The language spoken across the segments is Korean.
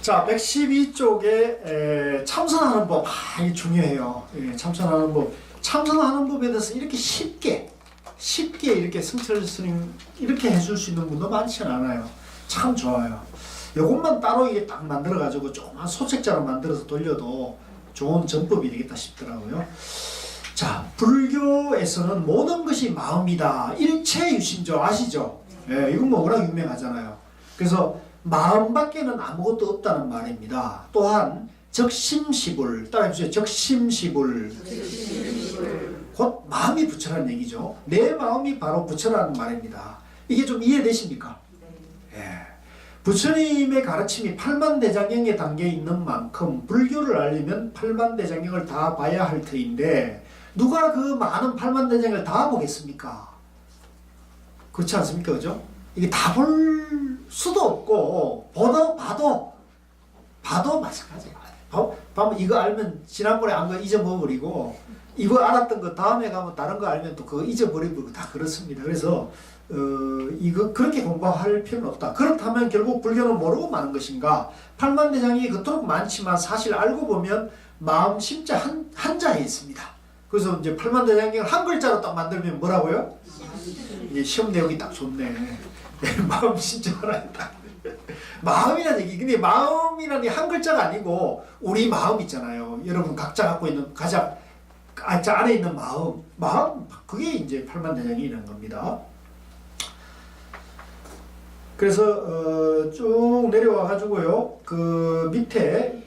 자, 112쪽에 참선하는 법, 이게 중요해요. 예, 참선하는 법. 참선하는 법에 대해서 이렇게 쉽게 이렇게 승철 스님 이렇게 해줄 수 있는 분도 많지는 않아요. 참 좋아요. 요것만 따로 이게 딱 만들어가지고 조그만 소책자로 만들어서 돌려도 좋은 전법이 되겠다 싶더라고요. 자, 불교에서는 모든 것이 마음이다. 일체유심조 아시죠? 예, 이건 뭐 워낙 유명하잖아요. 그래서 마음밖에는 아무것도 없다는 말입니다. 또한 적심시불, 따라해주세요. 적심시불. 곧 마음이 부처라는 얘기죠. 내 마음이 바로 부처라는 말입니다. 이게 좀 이해되십니까? 예. 부처님의 가르침이 팔만대장경에 담겨 있는 만큼 불교를 알려면 팔만대장경을 다 봐야 할 터인데 누가 그 많은 팔만대장경을 다 보겠습니까? 그렇지 않습니까? 그죠? 이게 다 볼 수도 없고 봐도 마찬가지예요. 봐면 이거 알면 지난번에 안 거 잊어버리고 이거 알았던 거 다음에 가면 다른 거 알면 또 그거 잊어버리고 다 그렇습니다. 그래서 이거 그렇게 공부할 필요는 없다. 그렇다면 결국 불교는 모르고 마는 것인가? 팔만대장이 그토록 많지만 사실 알고 보면 마음 심자 한자에 있습니다. 그래서 이제 팔만대장경을 한 글자로 딱 만들면 뭐라고요? 이게 시험 내용이 딱 좋네. 마음 심자 하나 딱. 마음이라는 얘기. 근데 마음이라는 게 한 글자가 아니고 우리 마음 있잖아요. 여러분 각자 갖고 있는 가장 안에 있는 마음 그게 이제 팔만대장이라는 겁니다. 그래서 쭉 내려와 가지고요. 그 밑에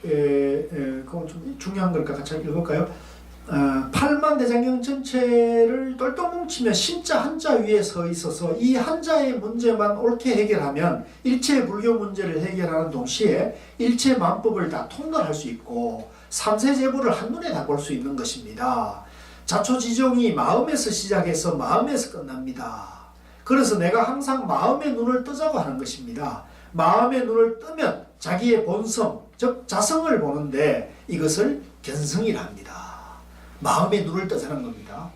그건 좀 중요한 걸 같이 읽을까요? 팔만대장경 전체를 똘똘 뭉치면 신자 한자 위에 서 있어서 이 한자의 문제만 옳게 해결하면 일체 불교 문제를 해결하는 동시에 일체 만법을 다 통달할 수 있고 삼세제부를 한눈에 다 볼 수 있는 것입니다. 자초지종이 마음에서 시작해서 마음에서 끝납니다. 그래서 내가 항상 마음의 눈을 뜨자고 하는 것입니다. 마음의 눈을 뜨면 자기의 본성, 즉 자성을 보는데 이것을 견성이라 합니다. 마음의 눈을 뜨자는 겁니다.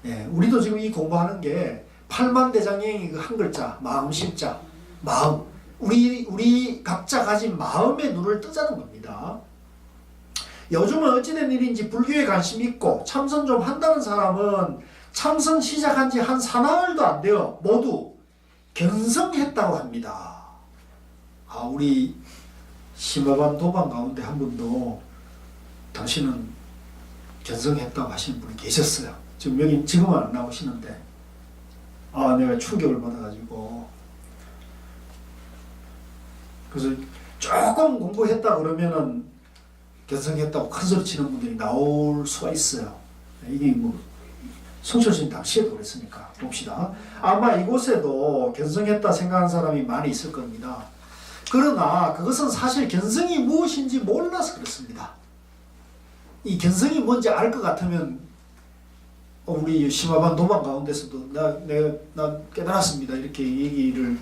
예, 우리도 지금 이 공부하는 게 팔만대장경이 그 한 글자, 마음 심자, 마음. 우리 각자 가진 마음의 눈을 뜨자는 겁니다. 요즘은 어찌된 일인지 불교에 관심 있고 참선 좀 한다는 사람은 참선 시작한 지 한 사나흘도 안 돼요. 모두 견성했다고 합니다. 우리 심화반 도반 가운데 한 분도 당신은 견성했다고 하시는 분이 계셨어요. 지금은 안 나오시는데 내가 충격을 받아가지고 그래서 조금 공부했다 그러면은 견성했다고 큰소리 치는 분들이 나올 수가 있어요. 이게 뭐 성철스님 당시에도 그랬으니까 봅시다. 아마 이곳에도 견성했다 생각하는 사람이 많이 있을 겁니다. 그러나 그것은 사실 견성이 무엇인지 몰라서 그렇습니다. 이 견성이 뭔지 알 것 같으면 우리 심화반 도반 가운데서도 나 깨달았습니다 이렇게 얘기를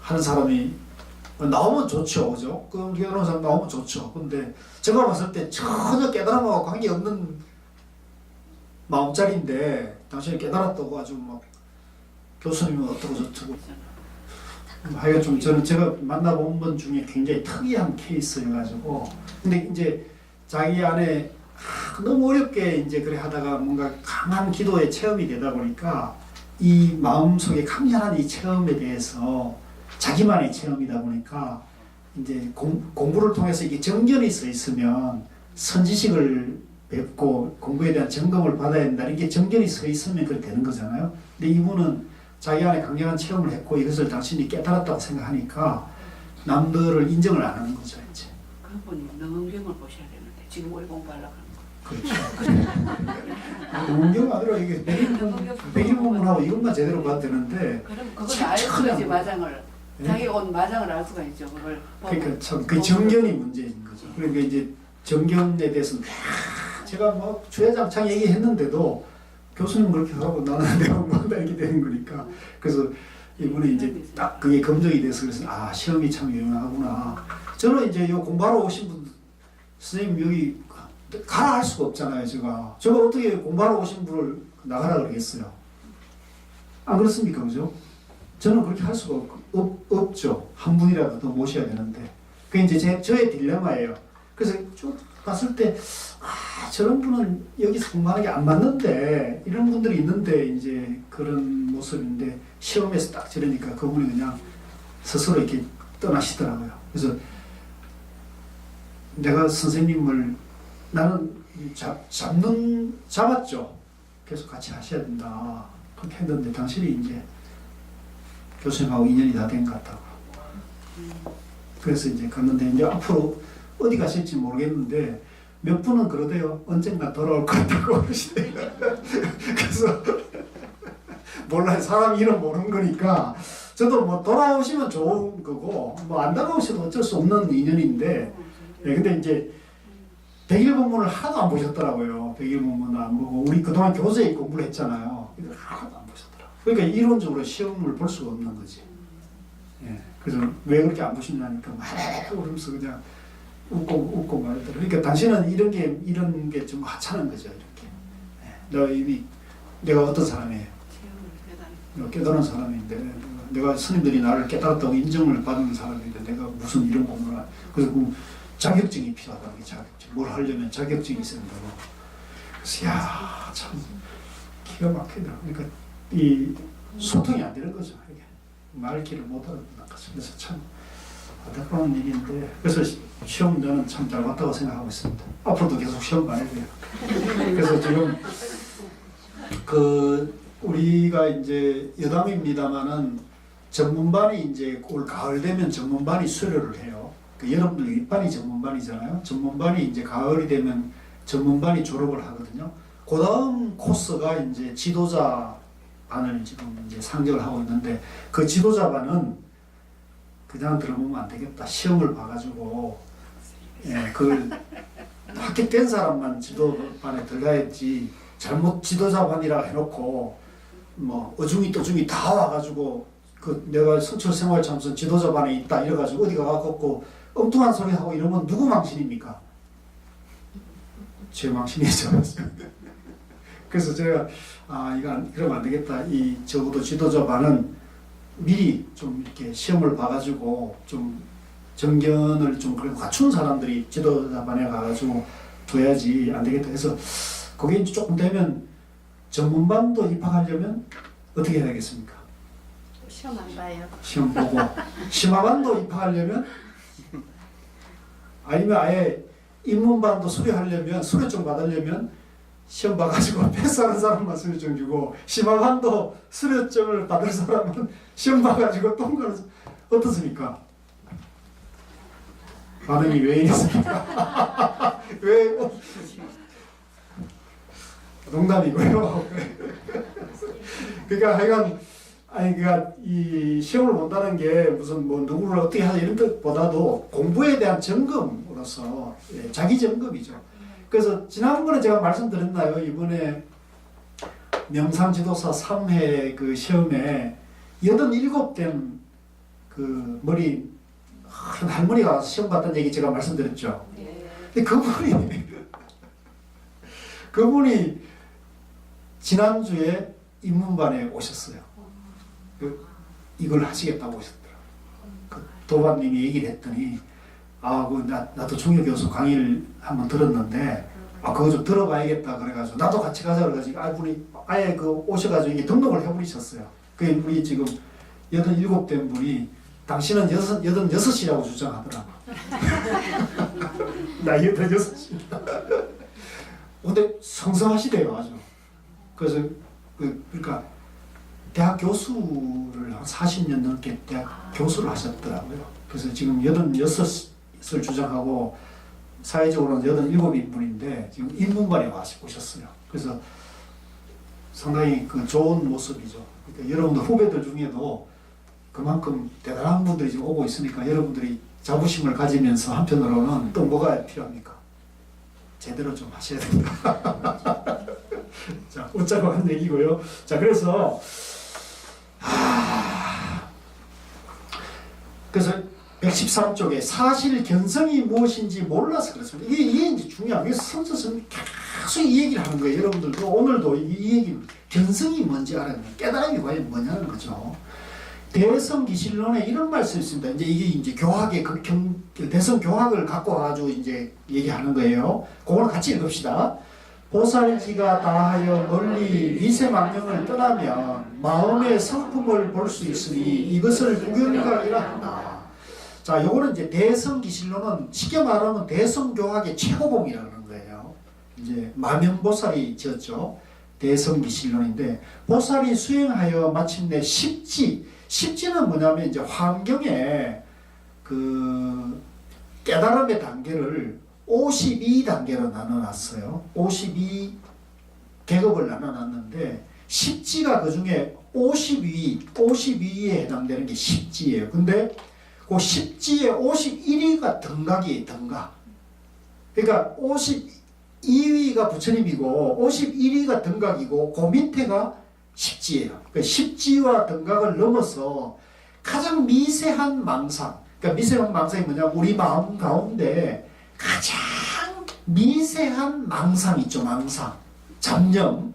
하는 사람이 나오면 좋죠, 그죠? 그 깨달은 사람 나오면 좋죠. 근데 제가 봤을 때 전혀 깨달음하고 관계없는 마음자리인데 당신이 깨달았다고 아주 막 교수님은 어떻고 저쩌고 하여간 좀 저는 제가 만나본 분 중에 굉장히 특이한 케이스여가지고 근데 이제 자기 안에 너무 어렵게 이제 그래 하다가 뭔가 강한 기도의 체험이 되다 보니까 이 마음속에 강렬한 이 체험에 대해서 자기만의 체험이다 보니까 이제 공부를 통해서 이게 정견이 써 있으면 선지식을 뵙고 공부에 대한 점검을 받아야 된다. 이게 정견이 서 있으면 그렇게 되는 거잖아요. 근데 이분은 자기 안에 강력한 체험을 했고 이것을 당신이 깨달았다고 생각하니까 남들을 인정을 안 하는 거죠. 이제. 그분이 능엄경을 보셔야 되는데 지금 뭘 공부하려고 하는 거예요? 그렇죠. 능엄경 아니라 이게 백일문문하고 이것만 제대로 봐도 되는데 그럼 그걸 알 수가 있지 마장을. 자기 온 마장을 알 수가 있죠. 그걸 그러니까 참 그 정견이 문제인 거죠. 그러니까 이제 정견에 대해서는 제가 뭐 주야장창 얘기했는데도 교수님 그렇게 하고 나는 내가 뭐다 이렇게 되는 거니까 그래서 이분이 이제 딱 그게 검증이 돼서 그래서 시험이 참 유용하구나. 저는 이제 요 공부하러 오신 분 선생님 여기 가라 할 수가 없잖아요. 제가 어떻게 공부하러 오신 분을 나가라 그러겠어요. 안 그렇습니까? 그죠? 저는 그렇게 할 수가 없죠. 한 분이라도 더 모셔야 되는데 그게 이제 저의 딜레마예요. 그래서 쭉 봤을 때, 저런 분은 여기 성만하게 안 맞는데, 이런 분들이 있는데, 이제 그런 모습인데, 시험에서 딱 저러니까 그분이 그냥 스스로 이렇게 떠나시더라고요. 그래서 내가 선생님을, 나는 잡았죠. 계속 같이 하셔야 된다. 그렇게 했는데, 당신이 이제 교수님하고 인연이 다 된 것 같다고. 그래서 이제 갔는데, 이제 앞으로 어디 가실지 모르겠는데, 몇 분은 그러대요. 언젠가 돌아올 것 같다고 그러시대요. 그래서, 몰라요. 사람 이름 모르는 거니까, 저도 뭐 돌아오시면 좋은 거고, 뭐 안 돌아오셔도 어쩔 수 없는 인연인데, 예, 근데 이제, 100일 본문을 하나도 안 보셨더라고요. 100일 본문 안 보고, 우리 그동안 교재에 공부를 했잖아요. 이걸 하나도 안 보셨더라고요. 그러니까 이론적으로 시험을 볼 수가 없는 거지. 예, 그래서 왜 그렇게 안 보시냐니까, 막 그러면서 그냥 웃고 말더라고요. 그러니까 당신은 이런 게 좀 하찮은 거죠, 이렇게. 예, 내가 어떤 사람이에요? 깨달은 사람인데, 내가 스님들이 나를 깨달았다고 인정을 받는 사람인데, 내가 무슨 이런 공부를 그래서 그 자격증이 필요하다고, 자격증. 뭘 하려면 자격증이 있어야 된다고. 그래서, 야, 참, 기가 막히더라고. 그러니까, 이 소통이 안 되는 거죠, 이게. 말귀를 못 알아듣는 거죠. 그래서 참, 안타까운 일인데, 그래서 시험 저는 참 잘 봤다고 생각하고 있습니다. 앞으로도 계속 시험 봐야 돼요. 그래서 지금, 우리가 이제 여담입니다만은 전문반이 이제 올 가을 되면 전문반이 수료를 해요. 여러분들 윗반이 전문반이잖아요. 전문반이 이제 가을이 되면 전문반이 졸업을 하거든요. 그 다음 코스가 이제 지도자반을 지금 이제 상정을 하고 있는데, 그 지도자반은 그냥 들어보면 안 되겠다. 시험을 봐가지고, 예, 그걸 합격된 사람만 지도반에 들어가야지, 잘못 지도자반이라 해놓고, 뭐, 어중이 떠중이 다 와가지고, 내가 성철생활참선 지도자반에 있다, 이래가지고 어디 가갖고, 엉뚱한 소리 하고 이러면 누구 망신입니까? 제 망신이죠. 그래서 제가, 이러면 안 되겠다. 적어도 지도자반은 미리 좀 이렇게 시험을 봐가지고, 좀 정견을 좀 그래도 갖춘 사람들이 지도자반에 가가지고 둬야지 안 되겠다. 그래서 그게 이제 조금 되면 전문반도 입학하려면 어떻게 해야 되겠습니까? 시험 안 봐요. 시험 보고. 심화반도 입학하려면, 아니면 아예 입문반도 수료하려면, 수료증 받으려면 시험 봐가지고 패스하는 사람만 수료증 주고, 심화반도 수료증을 받을 사람은 시험 봐가지고 통과를, 어떻습니까? 반응이 왜 이랬습니까? 왜? 농담이고요. 그러니까 하여간, 그러니까 이 시험을 본다는 게 무슨 뭐 누구를 어떻게 하자 이런 것보다도 공부에 대한 점검으로서, 예, 자기 점검이죠. 그래서 지난번에 제가 말씀드렸나요? 이번에 명상지도사 3회 그 시험에 87된 그 머리 큰 할머니가 시험 봤다는 얘기 제가 말씀드렸죠. 근데 그분이 지난주에 입문반에 오셨어요. 이걸 하시겠다고 오셨더라고요. 도반님이 얘기를 했더니, 나도 중요 교수 강의를 한번 들었는데, 그거 좀 들어봐야겠다 그래가지고, 나도 같이 가자 그래가지고, 분이 아예 오셔가지고 이게 등록을 해버리셨어요. 우리 지금 87된 분이, 당신은 86이라고 주장하더라고. 나 86. 근데 성성하시대요, 아주. 그래서, 그러니까, 대학 교수를 한 40년 넘게 대학 교수를 하셨더라고요. 그래서 지금 86을 주장하고, 사회적으로는 87인 분인데, 지금 입문반에 오셨어요. 그래서 상당히 좋은 모습이죠. 그러니까 여러분들 후배들 중에도 그만큼 대단한 분들이 지금 오고 있으니까, 여러분들이 자부심을 가지면서 한편으로는 또 뭐가 필요합니까? 제대로 좀 하셔야 된다. 자, 웃자고 한 얘기고요. 자, 그래서 그래서 113쪽에 사실 견성이 무엇인지 몰라서 그렇습니다. 이게 이제 중요한 게 성서스는 계속 이 얘기를 하는 거예요. 여러분들도 오늘도 이 얘기, 견성이 뭔지 알아야 돼요. 깨달음이 과연 뭐냐는 거죠. 대성기실론에 이런 말씀이 있습니다. 이제 이게 이제 교학의 대성 교학을 갖고 와가지고 이제 얘기하는 거예요. 그걸 같이 읽읍시다. 보살지가 다하여 멀리 미세망령을 떠나면 마음의 성품을 볼 수 있으니 이것을 구경각이라 한다. 자, 요거는 이제 대성기실론은 쉽게 말하면 대성교학의 최고봉이라는 거예요. 이제 마명보살이 지었죠. 대성기실론인데 보살이 수행하여 마침내 십지는 뭐냐면 이제 환경에 그 깨달음의 단계를 52단계로 나눠놨어요. 52계급을 나눠놨는데 십지가 그 중에 52위에 해당되는 게 십지예요. 근데 그 십지의 51위가 등각이에요. 등각. 그러니까 52위가 부처님이고 51위가 등각이고 그 밑에가 십지예요. 그러니까 십지와 등각을 넘어서 가장 미세한 망상. 그러니까 미세한 망상이 뭐냐? 우리 마음 가운데 가장 미세한 망상 있죠. 망상. 잡념.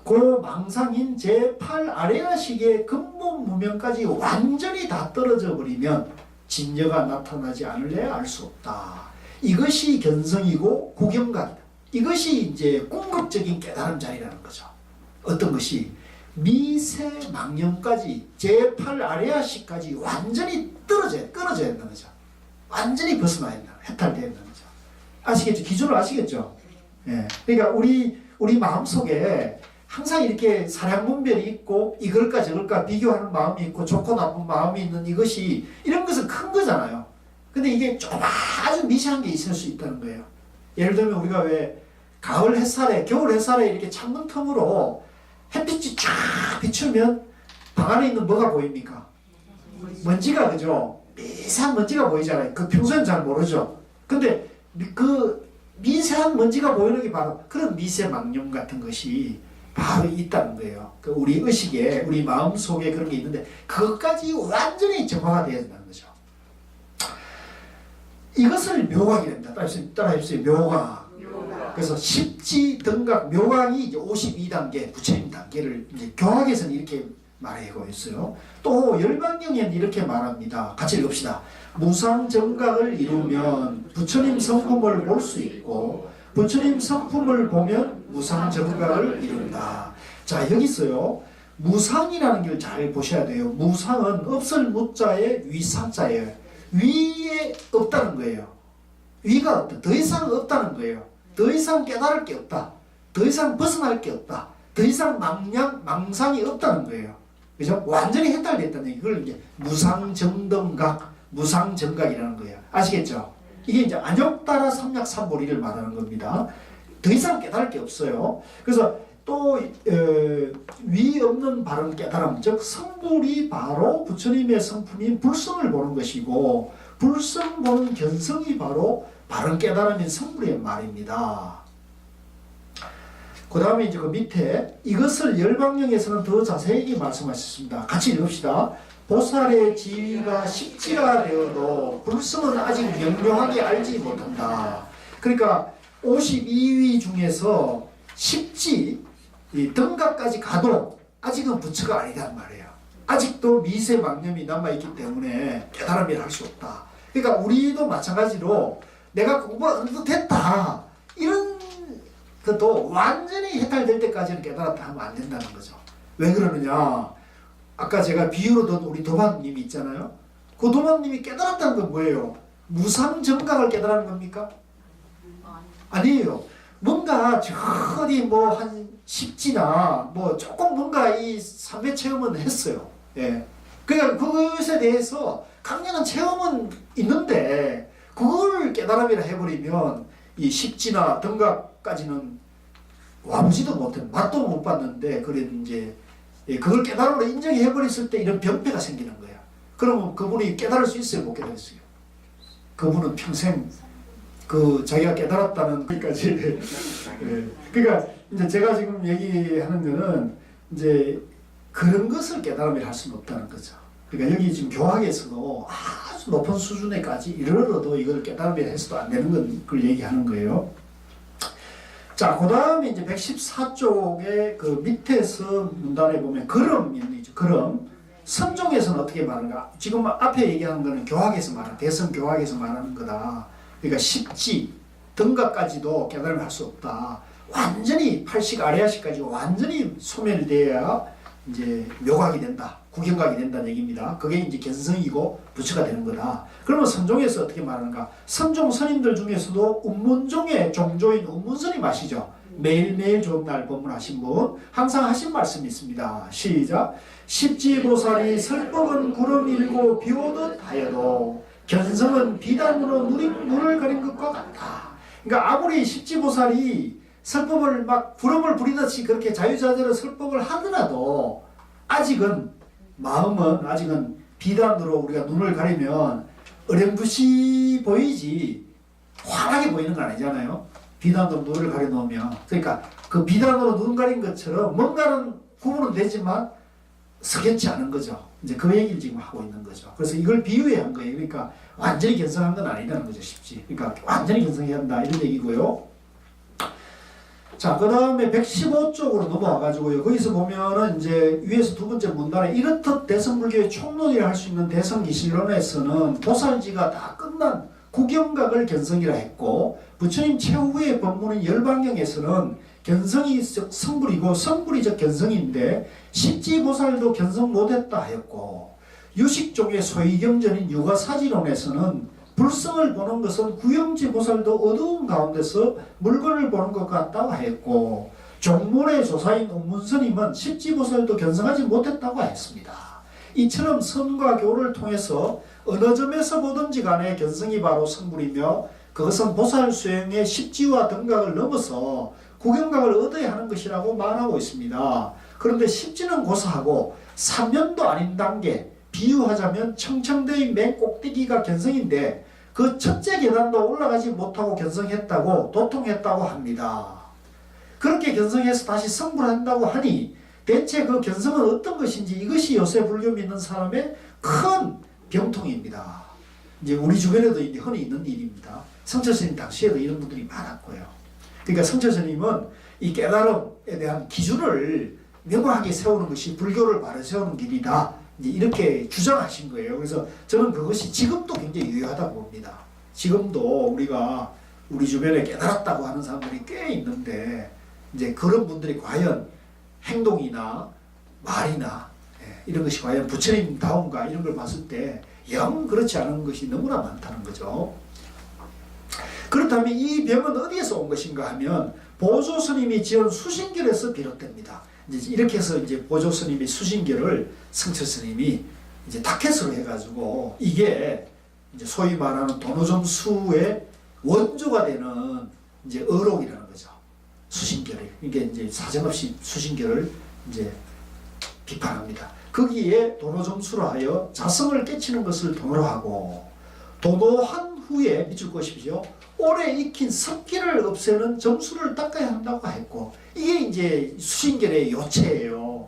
그 망상인 제8 아레아식의 근본 무명까지 완전히 다 떨어져 버리면 진여가 나타나지 않을래 알 수 없다. 이것이 견성이고 구경각이다. 이것이 이제 궁극적인 깨달음 자리라는 거죠. 어떤 것이 미세 망념까지 제8 아레아식까지 완전히 끊어져야 된다는 거죠. 완전히 벗어나야 된다. 해탈돼야 된다는 거죠. 아시겠죠? 기준을 아시겠죠? 예. 그러니까 우리 마음속에 항상 이렇게 사량분별이 있고 이걸까 저걸까 비교하는 마음이 있고 좋고 나쁜 마음이 있는 이것이 이런 것은 큰 거잖아요. 근데 이게 좀 아주 미세한 게 있을 수 있다는 거예요. 예를 들면 우리가 왜 가을 햇살에 겨울 햇살에 이렇게 창문 틈으로 햇빛이 쫙 비추면 방 안에 있는 뭐가 보입니까? 먼지가, 그죠? 미세한 먼지가 보이잖아요. 그 평소엔 잘 모르죠. 근데 그 미세한 먼지가 보이는 게 바로 그런 미세 망념 같은 것이 바로 있다는 거예요. 그 우리 의식에, 우리 마음 속에 그런 게 있는데 그것까지 완전히 정화가 되어야 된다는 거죠. 이것을 묘각이 됩니다. 따라해주세요. 묘각. 그래서 십지 등각 묘각이 이제 52단계 부처님 단계를 이제 교학에서는 이렇게 말하고 있어요. 또 열반경에는 이렇게 말합니다. 같이 읽읍시다. 무상정각을 이루면 부처님 성품을 볼 수 있고 부처님 성품을 보면 무상정각을 이룬다. 자, 여기서요. 무상이라는 걸 잘 보셔야 돼요. 무상은 없을 무자의 위상자예요. 위에 없다는 거예요. 위가 없다. 더 이상 없다는 거예요. 더 이상 깨달을 게 없다. 더 이상 벗어날 게 없다. 더 이상 망상이 없다는 거예요. 그죠? 완전히 해탈됐다는 얘기. 이걸 이제 무상정등각, 무상정각이라는 거예요. 아시겠죠? 이게 이제 안욕따라 삼약삼보리를 말하는 겁니다. 더 이상 깨달을 게 없어요. 그래서 또 위 없는 바른 깨달음, 즉 성불이 바로 부처님의 성품인 불성을 보는 것이고 불성 보는 견성이 바로 바른 깨달음인 성불의 말입니다. 그 다음에 이제 그 밑에 이것을 열방령에서는 더 자세히 말씀하셨습니다. 같이 읽읍시다. 보살의 지위가 십지가 되어도 불성은 아직 명료하게 알지 못한다. 그러니까 52위 중에서 십지 이 등각까지 가도 아직은 부처가 아니단 말이에요. 아직도 미세 망념이 남아있기 때문에 깨달음이라 할 수 없다. 그러니까 우리도 마찬가지로 내가 공부가 어느 정도 됐다 이런 것도 완전히 해탈될 때까지는 깨달았다 하면 안 된다는 거죠. 왜 그러느냐? 아까 제가 비유로 든 우리 도반님이 있잖아요. 그 도반님이 깨달았다는 건 뭐예요? 무상정각을 깨달은 겁니까? 아니에요. 뭔가 저리 뭐 한 십지나 뭐 조금 뭔가 이 삼회 체험은 했어요. 예. 그러니까 그것에 대해서 강력한 체험은 있는데 그걸 깨달음이라 해버리면 이 십지나 등각까지는 와보지도 못해 맛도 못 봤는데 그래 이제 그걸 깨달음으로 인정해버렸을 때 이런 병폐가 생기는 거야. 그러면 그분이 깨달을 수 있어요? 못 깨달았어요? 그분은 평생 그 자기가 깨달았다는 것까지. 예. 그러니까 이제 제가 지금 얘기하는 거는 이제 그런 것을 깨달음이라 할 수는 없다는 거죠. 그러니까 여기 지금 교학에서도 아주 높은 수준에까지 이르러도 이걸 깨달음이라 해서도 안 되는 걸 얘기하는 거예요. 자, 그 다음에 이제 114쪽에 그 밑에서 문단에 보면 걸음이 있죠. 걸음. 선종에서는 어떻게 말하는가? 지금 앞에 얘기하는 거는 교학에서 말하는, 대성 교학에서 말하는 거다. 그러니까 십지, 등각까지도 깨달음을 할 수 없다. 완전히 팔식 아래아식까지 완전히 소멸돼야 이제 묘각이 된다. 구경각이 된다는 얘기입니다. 그게 이제 견성이고 부처가 되는 거다. 그러면 선종에서 어떻게 말하는가? 선종 스님들 중에서도 운문종의 종조인 운문스님 아시죠? 매일매일 좋은 날 법문하신 분 항상 하신 말씀이 있습니다. 시작. 십지보살이 설법은 구름 일고 비오듯 하여도 견성은 비단으로 눈을 가린 것과 같다. 그러니까 아무리 십지보살이 설법을 막 구름을 부리듯이 그렇게 자유자재로 설법을 하더라도 아직은 마음은 아직은 비단으로 우리가 눈을 가리면 어렴풋이 보이지 환하게 보이는 건 아니잖아요. 비단으로 눈을 가려 놓으면. 그러니까 그 비단으로 눈 가린 것처럼 뭔가는 구분은 되지만 석연치 않은 거죠. 이제 그 얘기를 지금 하고 있는 거죠. 그래서 이걸 비유해 한 거예요. 그러니까 완전히 견성한 건 아니라는 거죠. 쉽지. 그러니까 완전히 견성해야 한다 이런 얘기고요. 자, 그 다음에 115쪽으로 넘어와가지고요. 거기서 보면은 이제 위에서 두 번째 문단에 이렇듯 대성불교의 총론이라 할 수 있는 대성기실론에서는 보살지가 다 끝난 구경각을 견성이라 했고, 부처님 최후의 법문인 열방경에서는 견성이 성불이고 성불이 즉 견성인데 십지보살도 견성 못했다 하였고, 유식종의 소위경전인 유가사지론에서는 불성을 보는 것은 구영지 보살도 어두운 가운데서 물건을 보는 것 같다고 했고, 종문의 조사인 운문스님은 십지보살도 견성하지 못했다고 했습니다. 이처럼 선과 교를 통해서 어느 점에서 보든지 간에 견성이 바로 성불이며 그것은 보살 수행의 십지와 등각을 넘어서 구경각을 얻어야 하는 것이라고 말하고 있습니다. 그런데 십지는 고사하고 삼면도 아닌 단계, 비유하자면 청청대의 맨 꼭대기가 견성인데 그 첫째 계단도 올라가지 못하고 견성했다고 도통했다고 합니다. 그렇게 견성해서 다시 성불한다고 하니 대체 그 견성은 어떤 것인지 이것이 요새 불교 믿는 사람의 큰 병통입니다. 이제 우리 주변에도 이제 흔히 있는 일입니다. 성철스님 당시에도 이런 분들이 많았고요. 그러니까 성철스님은 이 깨달음에 대한 기준을 명확하게 세우는 것이 불교를 바로 세우는 길이다. 이제 이렇게 주장하신 거예요. 그래서 저는 그것이 지금도 굉장히 유효하다고 봅니다. 지금도 우리가 우리 주변에 깨달았다고 하는 사람들이 꽤 있는데 이제 그런 분들이 과연 행동이나 말이나 이런 것이 과연 부처님다운가 이런 걸 봤을 때 영 그렇지 않은 것이 너무나 많다는 거죠. 그렇다면 이 병은 어디에서 온 것인가 하면 보조 스님이 지은 수신결에서 비롯됩니다. 이제 이렇게 해서 이제 보조 스님이 수신결을 성철 스님이 이제 타켓으로 해가지고 이게 이제 소위 말하는 도노점수의 원조가 되는 이제 어록이라는 거죠. 수신결을. 이게 이제 사정없이 수신결을 이제 비판합니다. 거기에 도노점수로 하여 자성을 깨치는 것을 도노로 하고, 도노한 후에 밑줄 그으십시오. 오래 익힌 습기를 없애는 점수를 닦아야 한다고 했고, 이게 이제 수신결의 요체예요.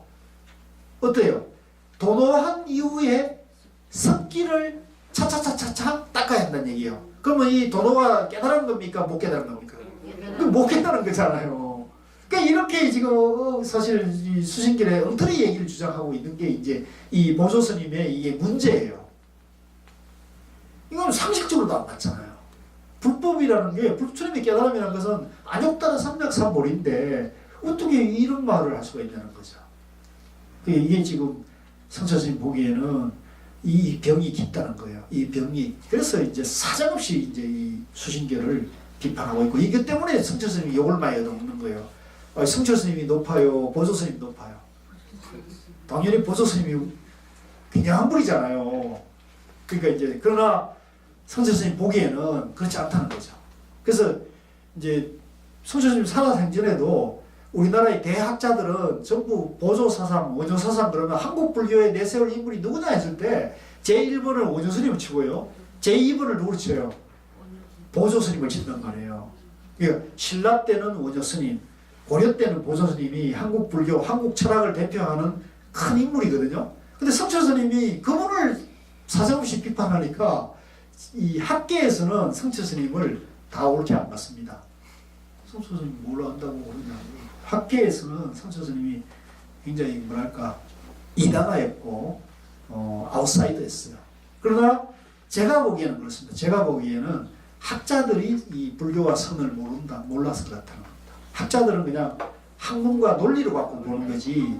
어때요? 도노한 이후에 습기를 차차차차차 닦아야 한다는 얘기예요. 그러면 이 도노가 깨달은 겁니까? 못 깨달은 겁니까? 못 깨달은 거잖아요. 그러니까 이렇게 지금 사실 이 수신결의 엉터리 얘기를 주장하고 있는 게 이제 이 보조 스님의 이게 문제예요. 이건 상식적으로도 안 맞잖아요. 불법이라는 게, 부처님의 깨달음이라는 것은 안욕따라 삼맥삼볼인데 어떻게 이런 말을 할 수가 있냐는 거죠. 이게 지금 성철 스님 보기에는 이 병이 깊다는 거예요. 이 병이. 그래서 이제 사정없이 이제 이 수신결을 비판하고 있고, 이것 때문에 성철 스님이 욕을 많이 얻어먹는 거예요. 성철 스님이 높아요? 보조 스님이 높아요? 당연히 보조 스님이 그냥 한 분이잖아요. 그러니까 이제, 그러나 성철 스님 보기에는 그렇지 않다는 거죠. 그래서 이제 성철 스님 살아생전에도 우리나라의 대학자들은 전부 보조 사상, 원조 사상 그러면 한국 불교에 내세울 인물이 누구냐 했을 때 제1번을 원조 스님을 치고요. 제2번을 누구를 쳐요? 보조 스님을 친단 말이에요. 그러니까 신라 때는 원조 스님, 고려 때는 보조 스님이 한국 불교, 한국 철학을 대표하는 큰 인물이거든요. 근데 성철 스님이 그분을 사정없이 비판하니까 이 학계에서는 성철 스님을 다 옳게 안 봤습니다. 성철 스님이 뭘 안다고 그러냐고. 학계에서는 성철 스님이 굉장히 뭐랄까 이단화였고 아웃사이더였어요. 그러나 제가 보기에는 그렇습니다. 제가 보기에는 학자들이 이 불교와 선을 몰라서 그렇다는 겁니다. 학자들은 그냥 학문과 논리를 갖고 보는 거지,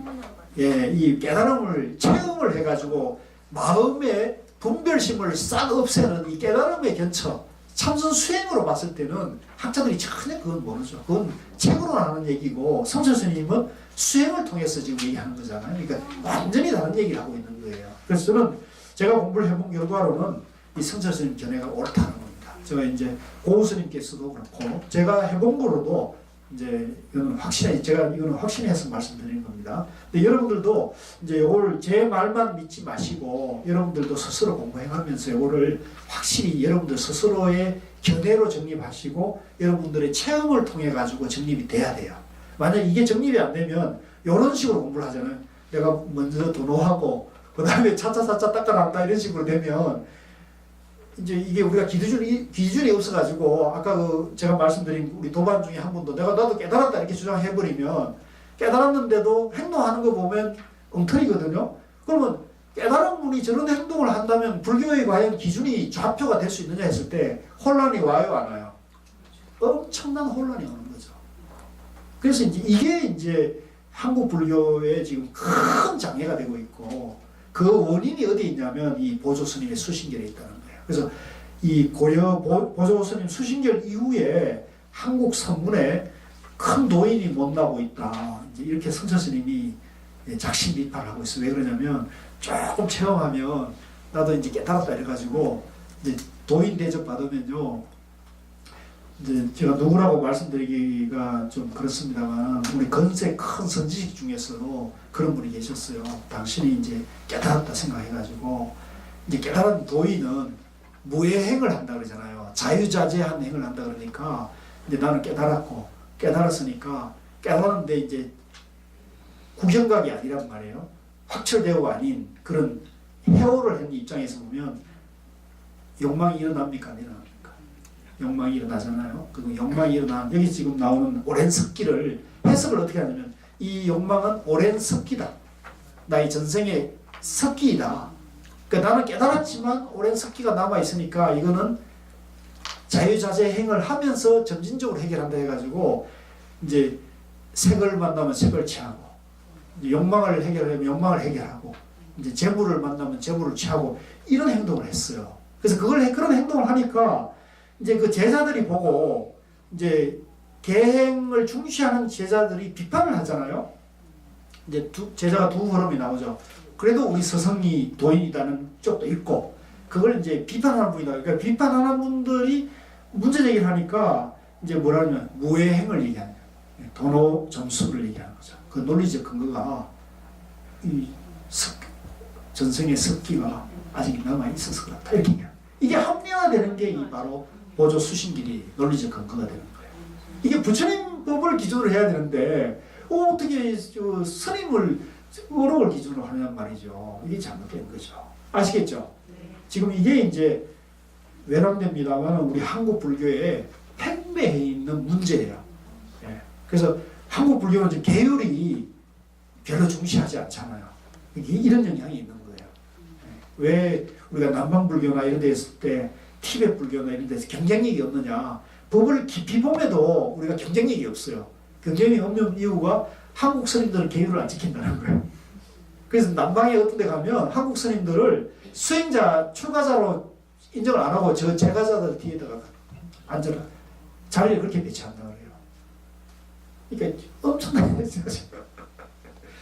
예, 이 깨달음을 체험을 해가지고 마음의 분별심을 싹 없애는 이 깨달음의 견처, 참선 수행으로 봤을 때는 학자들이 전혀 그건 모르죠. 그건 책으로 하는 얘기고 성철 스님은 수행을 통해서 지금 얘기하는 거잖아요. 그러니까 완전히 다른 얘기를 하고 있는 거예요. 그래서 저는 제가 공부를 해본 결과로는 이 성철 스님 견해가 옳다는 겁니다. 제가 이제 고우 스님께서도 그렇고 제가 해본 거로도 이제 이거는 확신해서 말씀드리는 겁니다. 근데 여러분들도 이제 이걸 제 말만 믿지 마시고 여러분들도 스스로 공부해가면서 이거를 확실히 여러분들 스스로의 견해로 정립하시고 여러분들의 체험을 통해 가지고 정립이 돼야 돼요. 만약 이게 정립이 안 되면 이런 식으로 공부를 하잖아요. 내가 먼저 도노하고 그 다음에 차차차차 닦아놨다 이런 식으로 되면 이제 이게 우리가 기준이 없어가지고 아까 그 제가 말씀드린 우리 도반 중에 한 분도 나도 깨달았다 이렇게 주장해버리면 깨달았는데도 행동하는 거 보면 엉터리거든요. 그러면 깨달은 분이 저런 행동을 한다면 불교의 과연 기준이 좌표가 될 수 있느냐 했을 때 혼란이 와요, 안 와요? 엄청난 혼란이 오는 거죠. 그래서 이게 이제 한국 불교의 지금 큰 장애가 되고 있고 그 원인이 어디 있냐면 이 보조 스님의 수신결에 있다는 거예요. 그래서 이 고려 보조 스님 수신결 이후에 한국 선문에 큰 도인이 못 나고 있다. 이제 이렇게 성철 스님이 작심 비판을 하고 있어요. 왜 그러냐면 조금 체험하면 나도 이제 깨달았다 이래가지고 이제 도인 대접 받으면요. 이제 제가 누구라고 말씀드리기가 좀 그렇습니다만 우리 건세 큰 선지식 중에서도 그런 분이 계셨어요. 당신이 이제 깨달았다 생각해가지고 이제 깨달은 도인은 무해행을 한다 그러잖아요. 자유자재한 행을 한다 그러니까 이제 나는 깨달았으니까 깨달았는데 이제 구경각이 아니란 말이에요. 확철대오가 아닌 그런 해오를 한 입장에서 보면 욕망이 일어납니까? 안 일어납니까? 욕망이 일어나잖아요. 그 욕망이 일어난 여기 지금 나오는 오랜 습기를 해석을 어떻게 하냐면 이 욕망은 오랜 습기다. 나의 전생의 습기이다. 그러니까 나는 깨달았지만 오랜 습기가 남아 있으니까 이거는 자유자재 행을 하면서 점진적으로 해결한다 해가지고 이제 색을 만나면 색을 취하고 욕망을 해결하면 욕망을 해결하고 이제 재물을 만나면 재물을 취하고 이런 행동을 했어요. 그래서 그런 행동을 하니까 이제 그 제자들이 보고 이제 계행을 중시하는 제자들이 비판을 하잖아요. 이제 제자가 두 흐름이 나오죠. 그래도 우리 스승이 도인이라는 쪽도 있고 그걸 이제 비판하는 분이다. 그러니까 비판하는 분들이 문제 제기를 하니까 이제 뭐라냐면 무해행을 얘기하는 거예요. 도노 점수를 얘기하는 거죠. 그 논리적 근거가 이 전생의 습기가 아직 남아 있어서 그렇다 이렇게 얘기해요. 이게 합리화되는 게 바로 보조 수신길이 논리적 근거가 되는 거예요. 이게 부처님 법을 기준으로 해야 되는데 어떻게 스님을 어록을 기준으로 하느냐 말이죠. 이게 잘못된 거죠. 아시겠죠? 지금 이게 이제 외람됩니다만 우리 한국 불교에 팽배해 있는 문제예요. 예. 그래서 한국 불교는 지금 계율이 별로 중시하지 않잖아요. 이런 영향이 있는 거예요. 예. 왜 우리가 남방 불교나 이런 데 있을 때 티베트 불교나 이런 데서 경쟁력이 없느냐. 법을 깊이 보면도 우리가 경쟁력이 없어요. 경쟁력이 없는 이유가 한국 스님들은 계율을 안 지킨다는 거예요. 그래서 남방에 어떤 데 가면 한국 스님들을 수행자, 출가자로 인정을 안 하고 저 제가자들 뒤에다가 앉아라. 자리를 그렇게 배치한다 그래요. 그러니까 엄청난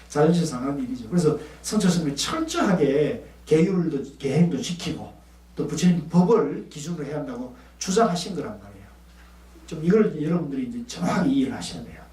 자존심 상한 일이죠. 그래서 성철 스님이 철저하게 계율도, 계행도 지키고 또 부처님 법을 기준으로 해야 한다고 주장하신 거란 말이에요. 좀 이걸 여러분들이 이제 정확하게 이해를 하셔야 돼요.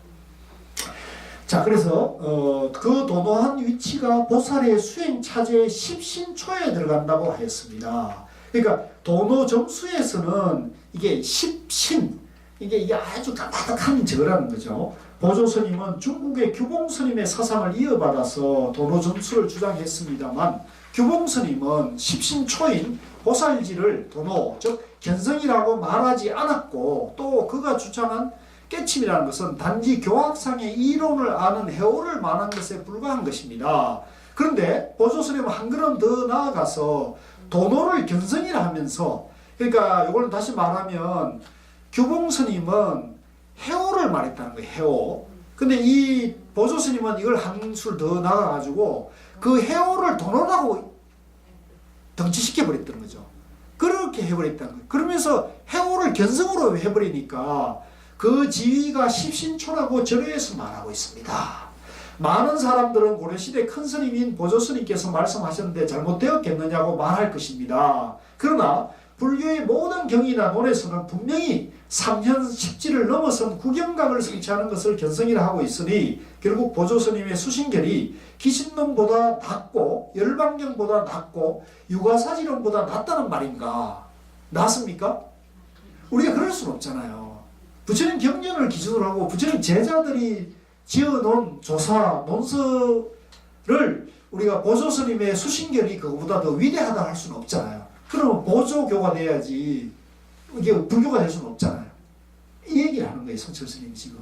자, 그래서 그 도노한 위치가 보살의 수행 차제의 십신초에 들어간다고 하였습니다. 그러니까 도노 점수에서는 이게 십신, 이게 아주 까마득한 저라는 거죠. 보조 스님은 중국의 규봉 스님의 사상을 이어받아서 도노 점수를 주장했습니다만 규봉 스님은 십신초인 보살지를 도노, 즉 견성이라고 말하지 않았고 또 그가 주장한 깨침이라는 것은 단지 교학상의 이론을 아는 해오를 말한 것에 불과한 것입니다. 그런데 보조스님은 한 걸음 더 나아가서 도노를 견성이라 하면서, 그러니까 이걸 다시 말하면 규봉스님은 해오를 말했다는 거예요. 해오. 근데 이 보조스님은 이걸 한 술 더 나가가지고 그 해오를 도노라고 덩치시켜 버렸다는 거죠. 그렇게 해버렸다는 거예요. 그러면서 해오를 견성으로 해버리니까 그 지위가 십신초라고 절에서 말하고 있습니다. 많은 사람들은 고려시대 큰 스님인 보조스님께서 말씀하셨는데 잘못되었겠느냐고 말할 것입니다. 그러나 불교의 모든 경이나 논에서는 분명히 3현 10지를 넘어선 구경각을 성취하는 것을 견성이라 하고 있으니 결국 보조스님의 수신결이 기신론보다 낮고 열반경보다 낮고 유가사지론보다 낮다는 말인가? 낮습니까? 우리가 그럴 수는 없잖아요. 부처님 경전을 기준으로 하고 부처님 제자들이 지어놓은 조사, 논서를 우리가 보조스님의 수신결이 그거보다 더 위대하다 할 수는 없잖아요. 그러면 보조교가 돼야지 이게 불교가 될 수는 없잖아요. 이 얘기를 하는 거예요. 성철 스님이 지금.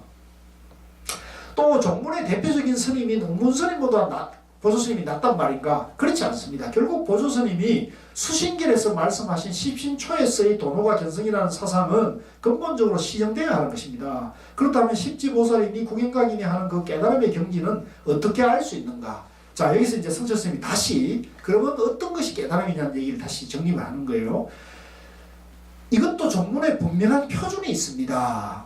또 종문의 대표적인 스님인 웅문스님보다 보조스님이 낫단 말인가? 그렇지 않습니다. 결국 보조스님이 수신결에서 말씀하신 십신초에서의 도노가 견성이라는 사상은 근본적으로 시정되어야 하는 것입니다. 그렇다면 십지보살이니 구경각이니 하는 그 깨달음의 경지는 어떻게 알 수 있는가? 자, 여기서 이제 성철 스님이 다시 그러면 어떤 것이 깨달음이냐는 얘기를 다시 정립을 하는 거예요. 이것도 종문에 분명한 표준이 있습니다.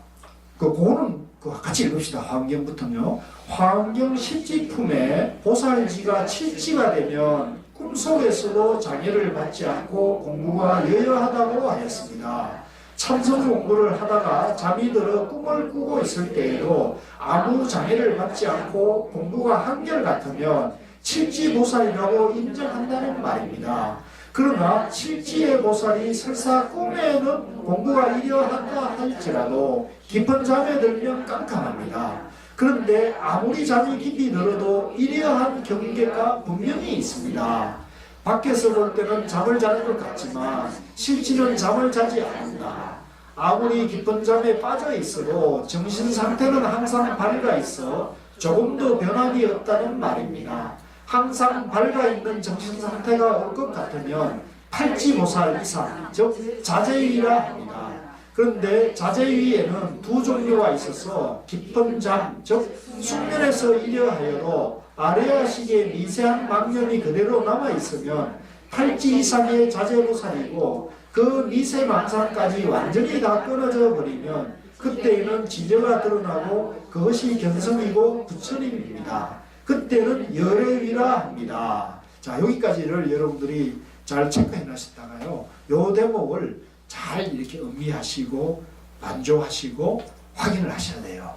그거는 같이 읽읍시다. 화엄경부터요. 화엄경 십지품에 보살지가 칠지가 되면 꿈속에서도 장애를 받지 않고 공부가 여여하다고 하였습니다. 참선 공부를 하다가 잠이 들어 꿈을 꾸고 있을 때에도 아무 장애를 받지 않고 공부가 한결같으면 칠지보살이라고 인정한다는 말입니다. 그러나 칠지의 보살이 설사 꿈에는 공부가 이려한다 할지라도 깊은 잠에 들면 깜깜합니다. 그런데 아무리 잠이 깊이 들어도 이려한 경계가 분명히 있습니다. 밖에서 볼 때는 잠을 자는 것 같지만 실질은 잠을 자지 않는다. 아무리 깊은 잠에 빠져 있어도 정신 상태는 항상 밝아 있어 조금도 변함이 없다는 말입니다. 항상 밝아 있는 정신 상태가 올 것 같으면 팔지보살 이상, 즉 자제위라 합니다. 그런데 자제위에는 두 종류가 있어서 깊은 잠, 즉 숙면에서 이려하여도 아래아식의 미세한 망념이 그대로 남아있으면 팔지 이상의 자제보살이고 그 미세망상까지 완전히 다 끊어져 버리면 그때에는 지저가 드러나고 그것이 견성이고 부처님입니다. 그때는 열애위라 합니다. 자, 여기까지를 여러분들이 잘 체크해 놨었다가요. 요 대목을 잘 이렇게 음미하시고 만족하시고 확인을 하셔야 돼요.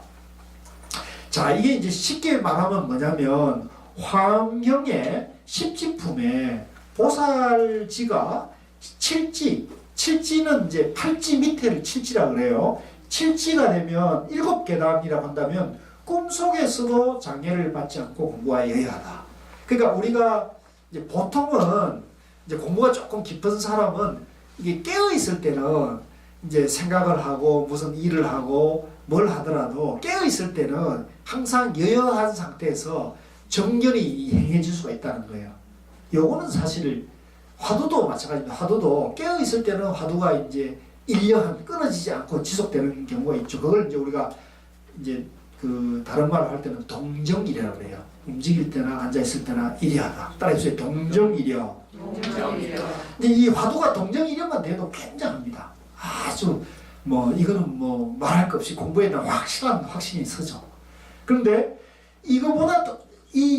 자, 이게 이제 쉽게 말하면 뭐냐면 화엄경의 십지품에 보살지가 칠지는 이제 팔지 밑에를 칠지라 그래요. 칠지가 되면 7계단이라고 한다면 꿈속에서도 장애를 받지 않고 공부가 여여하다. 그러니까 우리가 이제 보통은 이제 공부가 조금 깊은 사람은 이게 깨어 있을 때는 이제 생각을 하고 무슨 일을 하고 뭘 하더라도 깨어 있을 때는 항상 여여한 상태에서 정견이 행해질 수가 있다는 거예요. 요거는 사실 화두도 마찬가지입니다. 화두도 깨어 있을 때는 화두가 이제 일려한 끊어지지 않고 지속되는 경우가 있죠. 그걸 이제 우리가 이제 그 다른 말을 할 때는 동정이려고 해요. 움직일 때나 앉아 있을 때나 이려하다. 따라해주세요. 동정이려. 근데 이 화두가 동정이려만 돼도 굉장합니다. 아주 뭐 이거는 뭐 말할 것 없이 공부에 대한 확실한 확신이 서죠. 그런데 이거보다 또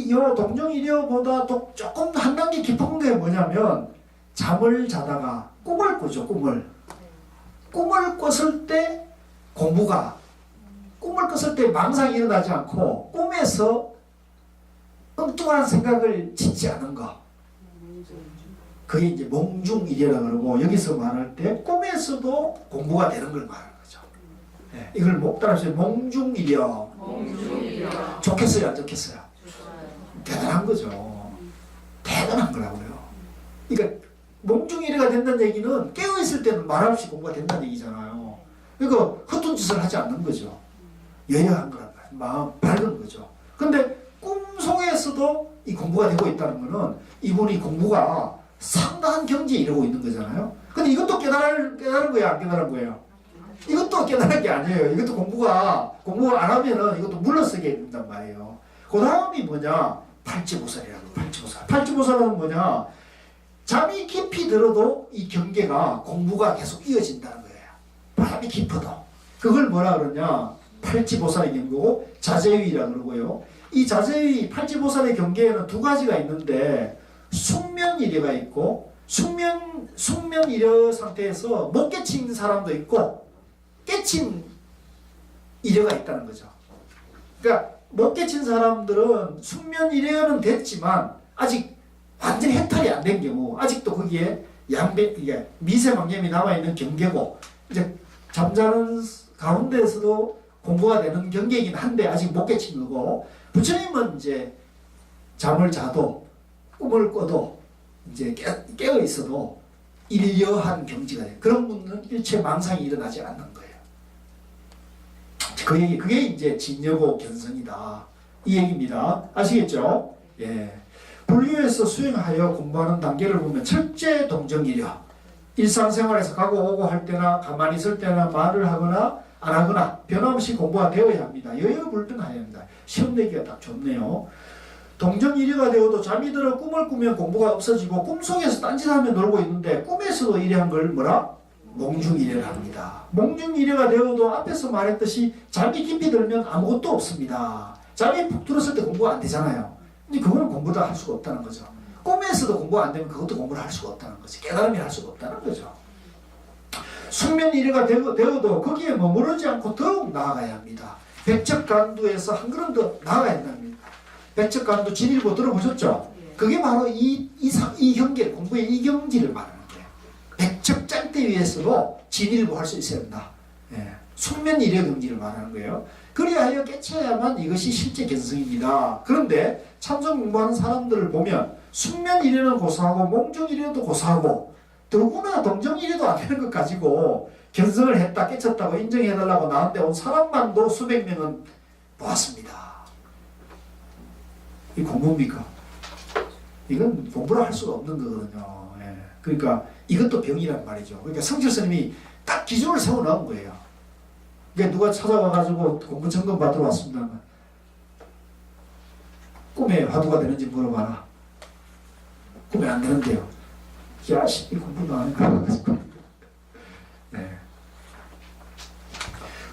요 동정이려보다 또 조금 한 단계 깊은 게 뭐냐면 잠을 자다가 꿈을 꾸죠. 꿈을 꿨을 때 공부가 꿈을 꿨을 때 망상이 일어나지 않고 꿈에서 엉뚱한 생각을 짓지 않은 거. 그게 이제 몽중이려라 그러고 여기서 말할 때 꿈에서도 공부가 되는 걸 말하는 거죠. 네, 이걸 못 따라서 몽중이려. 좋겠어요, 안 좋겠어요? 대단한 거죠. 대단한 거라고요. 그러니까 몽중이려가 된다는 얘기는 깨어있을 때는 말없이 공부가 된다는 얘기잖아요. 그러니까 허튼 짓을 하지 않는 거죠. 여여한 거란 말이에요. 마음 밝은 거죠. 근데 꿈속에서도 이 공부가 되고 있다는 거는 이분이 공부가 상당한 경지에 이르고 있는 거잖아요. 근데 이것도 깨달은 거야, 안 깨달은 거예요? 이것도 깨달은 게 아니에요. 이것도 공부 안 하면은 이것도 물러서게 된단 말이에요. 그 다음이 뭐냐? 팔찌보살이라고. 팔찌보살은 뭐냐? 잠이 깊이 들어도 이 경계가 공부가 계속 이어진다는 거예요. 바람이 깊어도. 그걸 뭐라 그러냐? 팔찌보살의 경계고 자제위라 그러고요. 이 자제위 팔찌보살의 경계에는 두 가지가 있는데 숙면이래가 있고 숙면이래 상태에서 못 깨친 사람도 있고 깨친 이래가 있다는 거죠. 그러니까 못 깨친 사람들은 숙면이래는 됐지만 아직 완전히 해탈이 안 된 경우 아직도 거기에 이게 미세망념이 남아있는 경계고 이제 잠자는 가운데에서도 공부가 되는 경계이긴 한데 아직 못 깨친 거고 부처님은 이제 잠을 자도 꿈을 꿔도 이제 깨어 있어도 일여한 경지가 돼요. 그런 분은 일체 망상이 일어나지 않는 거예요. 그게 이제 진여고 견성이다. 이 얘기입니다. 아시겠죠? 예. 불교에서 수행하여 공부하는 단계를 보면 첫째 동정이려. 일상생활에서 가고 오고 할 때나 가만히 있을 때나 말을 하거나 안 하거나 변함없이 공부가 되어야 합니다. 여여불등하여야 합니다. 시험 내기가 딱 좋네요. 동정이려가 되어도 잠이 들어 꿈을 꾸면 공부가 없어지고 꿈속에서 딴짓하며 놀고 있는데 꿈에서도 이래한 걸 뭐라? 몽중이려를 합니다. 몽중이려가 되어도 앞에서 말했듯이 잠이 깊이 들면 아무것도 없습니다. 잠이 푹 들었을 때 공부가 안 되잖아요. 근데 그거는 공부도 할 수가 없다는 거죠. 꿈에서도 공부가 안 되면 그것도 공부를 할 수가 없다는 거죠. 깨달음이 할 수가 없다는 거죠. 숙면이래가 되어도 거기에 머무르지 않고 더욱 나아가야 합니다. 백척간두에서 한 걸음 더 나아가야 한답니다. 백척간두 진일보 들어보셨죠? 그게 바로 이 경계, 공부의 이 경지를 말하는 거예요. 백척 짤대 위에서도 진일보 할 수 있어야 한다. 예. 숙면이래 경지를 말하는 거예요. 그리하여 깨쳐야만 이것이 실제 견성입니다. 그런데 참선 공부하는 사람들을 보면 숙면이래는 고사하고 몽중이래도 고사하고 더구나 동정이래도 안 되는 것 가지고 견성을 했다 깨쳤다고 인정해달라고 나한테 온 사람만도 수백 명은 보았습니다. 이 공부입니까? 이건 공부를 할 수가 없는 거거든요. 예. 그러니까 이것도 병이란 말이죠. 그러니까 성철 스님이 딱 기준을 세워놓은 거예요. 그러니까 누가 찾아와가지고 공부 점검 받으러 왔습니다. 꿈에 화두가 되는지 물어봐라. 꿈에 안 되는데요. 야, 이 공부도 안 해가지고. 네.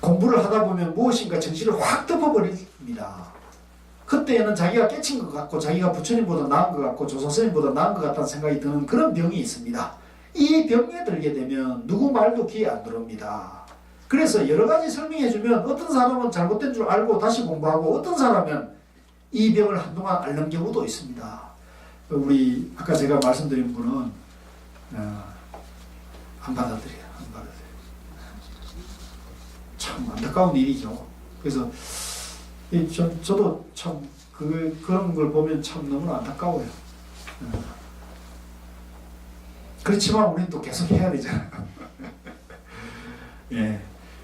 공부를 하다 보면 무엇인가 정신을 확 덮어버립니다. 그때에는 자기가 깨친 것 같고 자기가 부처님보다 나은 것 같고 조선스님보다 나은 것 같다는 생각이 드는 그런 병이 있습니다. 이 병에 들게 되면 누구 말도 귀에 안 들어옵니다. 그래서 여러 가지 설명해주면 어떤 사람은 잘못된 줄 알고 다시 공부하고 어떤 사람은 이 병을 한동안 앓는 경우도 있습니다. 우리 아까 제가 말씀드린 분은 안 받아들여요. 참 안타까운 일이죠. 그래서 저도 참 그런 걸 보면 참 너무나 안타까워요. 그렇지만 우리는 또 계속 해야 되잖아요. 예.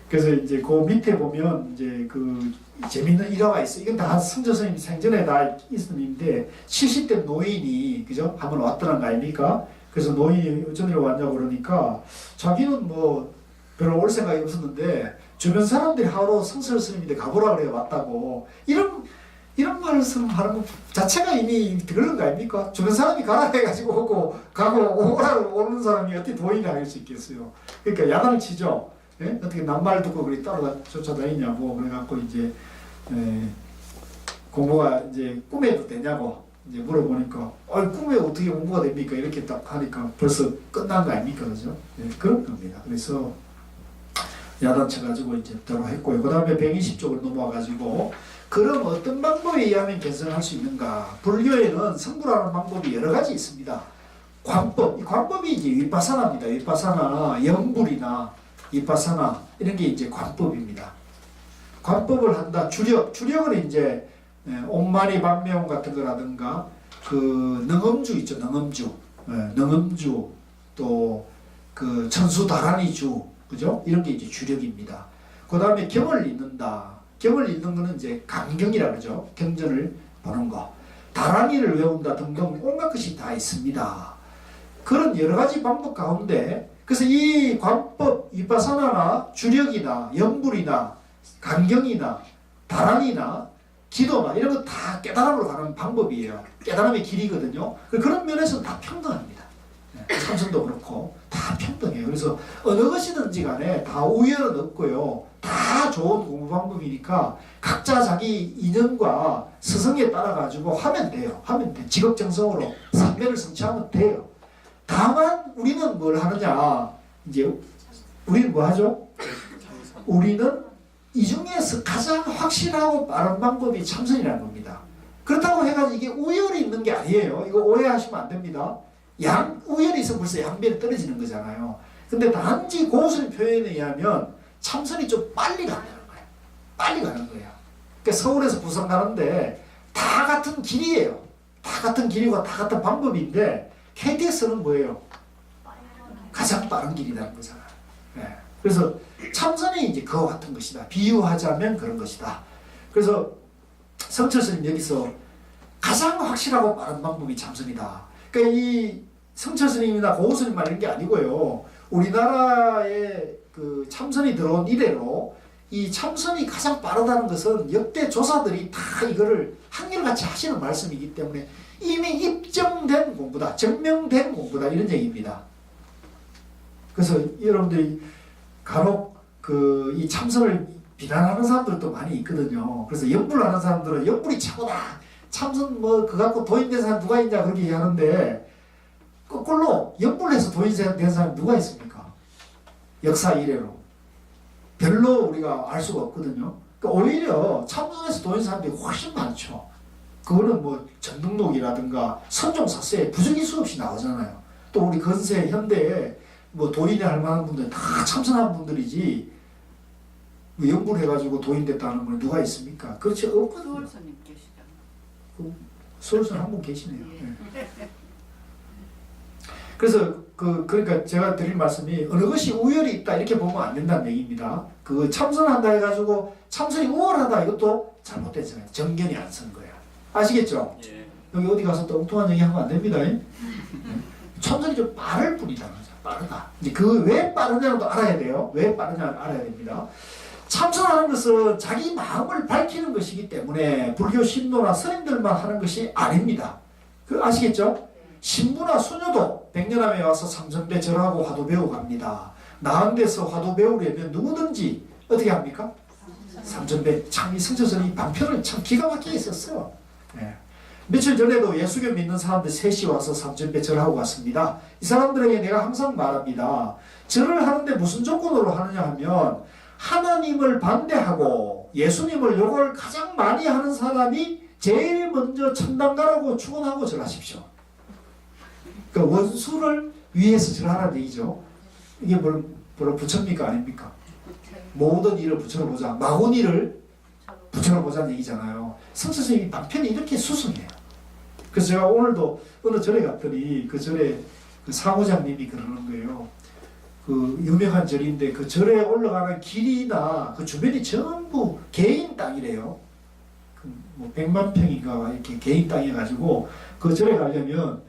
그래서 이제 그 밑에 보면 이제 그 재밌는 일화가 있어요. 이건 다 성조 스님 생전에 다 있었는데 70대 노인이 그죠? 한번 왔더란 거 아닙니까? 그래서 노인이 어쩐 일로 왔냐고 그러니까 자기는 뭐 별로 올 생각이 없었는데 주변 사람들이 하루 성철 스님인데 가보라 그래 왔다고 이런 말씀 하는 것 자체가 이미 그런 거 아닙니까? 주변 사람이 가라 해가지고 가고 오라고 오는 사람이 어떻게 도인이 할 수 있겠어요? 그러니까 야단을 치죠. 예? 어떻게 남말 듣고 그리 따로 쫓아다니냐고 그래갖고 이제 공부가 이제 꿈에도 되냐고 이제 물어보니까 꿈에 어떻게 공부가 됩니까? 이렇게 딱 하니까 벌써 끝난 거 아닙니까? 그죠? 예, 그런 겁니다. 그래서 야단 쳐가지고 이제 들어 했고요. 그 다음에 120쪽을 넘어와가지고 그럼 어떤 방법에 의하면 개선을 할 수 있는가? 불교에는 성불하는 방법이 여러 가지 있습니다. 관법, 이 관법이 이제 윗바사나입니다. 윗바사나, 영불이나 윗바사나 이런 게 이제 관법입니다. 관법을 한다. 주력은 이제 옴마니 반매옹 같은 거라든가 그 능엄주 있죠. 능엄주 또 그 천수다란이주 그죠? 이런 게 이제 주력입니다. 그 다음에 경을 읽는다. 경을 읽는 거는 이제 감경이라 그러죠. 경전을 보는 거. 다란이를 외운다 등등 온갖 것이 다 있습니다. 그런 여러 가지 방법 가운데 그래서 이 관법 위파사나나 주력이나 염불이나 간경이나 다란이나 기도나 이런 거 다 깨달음으로 가는 방법이에요. 깨달음의 길이거든요. 그런 면에서 다 평등합니다. 참선도 그렇고 다 평등해요. 그래서 어느 것이든지 간에 다 우열은 없고요. 다 좋은 공부 방법이니까 각자 자기 인연과 스승에 따라 가지고 하면 돼요. 하면 돼. 직업정성으로 삼매를 성취하면 돼요. 다만 우리는 뭘 하느냐, 이제 우리는 뭐 하죠? 우리는 이 중에서 가장 확실하고 빠른 방법이 참선이라는 겁니다. 그렇다고 해가지고 이게 우열이 있는 게 아니에요. 이거 오해하시면 안 됩니다. 우열이 있으면 벌써 양변이 떨어지는 거잖아요. 근데 단지 고수의 표현에 의하면 참선이 좀 빨리 간다는 거예요. 빨리 가는 거예요. 그러니까 서울에서 부산 가는데 다 같은 길이에요. 다 같은 길이고 다 같은 방법인데 KTX는 뭐예요? 가장 빠른 길이라는 거잖아요. 네. 그래서 참선이 이제 그와 같은 것이다. 비유하자면 그런 것이다. 그래서 성철스님 여기서 가장 확실하고 빠른 방법이 참선이다. 그러니까 이 성철스님이나 고우스님만 이런 게 아니고요. 우리나라에 그 참선이 들어온 이래로 이 참선이 가장 빠르다는 것은 역대 조사들이 다 이거를 한결같이 하시는 말씀이기 때문에 이미 입증된 공부다. 증명된 공부다. 이런 얘기입니다. 그래서 여러분들이 간혹 이 참선을 비난하는 사람들도 많이 있거든요. 그래서 연불하는 사람들은 연불이 최고다. 참선 그거 갖고 도인된 사람 누가 있냐 그렇게 얘기하는데 거꾸로 연불해서 도인된 사람 누가 있습니까? 역사 이래로. 별로 우리가 알 수가 없거든요. 그러니까 오히려 참선에서 도인 사람들이 훨씬 많죠. 그거는 뭐 전등록이라든가 선종사서에 부정일 수 없이 나오잖아요. 또 우리 근세 현대에 뭐 도인이 할 만한 분들 다 참선한 분들이지 뭐 연불해가지고 도인됐다는 분 누가 있습니까? 그렇지 없거든요. 수월선님 계시잖아요. 수월선 한 분 계시네요. 네. 그래서 그러니까 제가 드릴 말씀이 어느 것이 우열이 있다 이렇게 보면 안 된다는 얘기입니다. 그 참선한다 해가지고 참선이 우월하다 이것도 잘못됐잖아요. 정견이 안 선 거예요. 아시겠죠? 예. 여기 어디 가서 또 엉뚱한 얘기 하면 안 됩니다. 참선이 좀 빠를 뿐이다. 빠르다. 이제 그 왜 빠르냐는 또 알아야 돼요. 왜 빠르냐는 알아야 됩니다. 참선하는 것은 자기 마음을 밝히는 것이기 때문에 불교 신도나 스님들만 하는 것이 아닙니다. 아시겠죠? 신부나 수녀도 백년암에 와서 삼천배 절하고 화두 배우고 갑니다. 나은 데서 화두 배우려면 누구든지 어떻게 합니까? 삼천배. 참 이 성철스님 방편을 참 기가 막히게 썼어요. 네. 며칠 전에도 예수교 믿는 사람들 셋이 와서 삼천배 절하고 갔습니다. 이 사람들에게 내가 항상 말합니다. 절을 하는데 무슨 조건으로 하느냐 하면 하나님을 반대하고 예수님을 요걸 가장 많이 하는 사람이 제일 먼저 천당가라고 축원하고 절하십시오. 그러니까 원수를 위해서 절하라는 얘기죠. 이게 뭐로 부처입니까 아닙니까? 모든 일을 부처로 보자. 마온 일을 부처로 보자는 얘기잖아요. 성철스님이 방편이 이렇게 수승해요. 그래서 제가 오늘도 어느 절에 갔더니 그 절에 그 사무장님이 그러는 거예요. 그 유명한 절인데 그 절에 올라가는 길이나 그 주변이 전부 개인 땅이래요. 뭐 100만 평인가 이렇게 개인 땅이 가지고 그 절에 가려면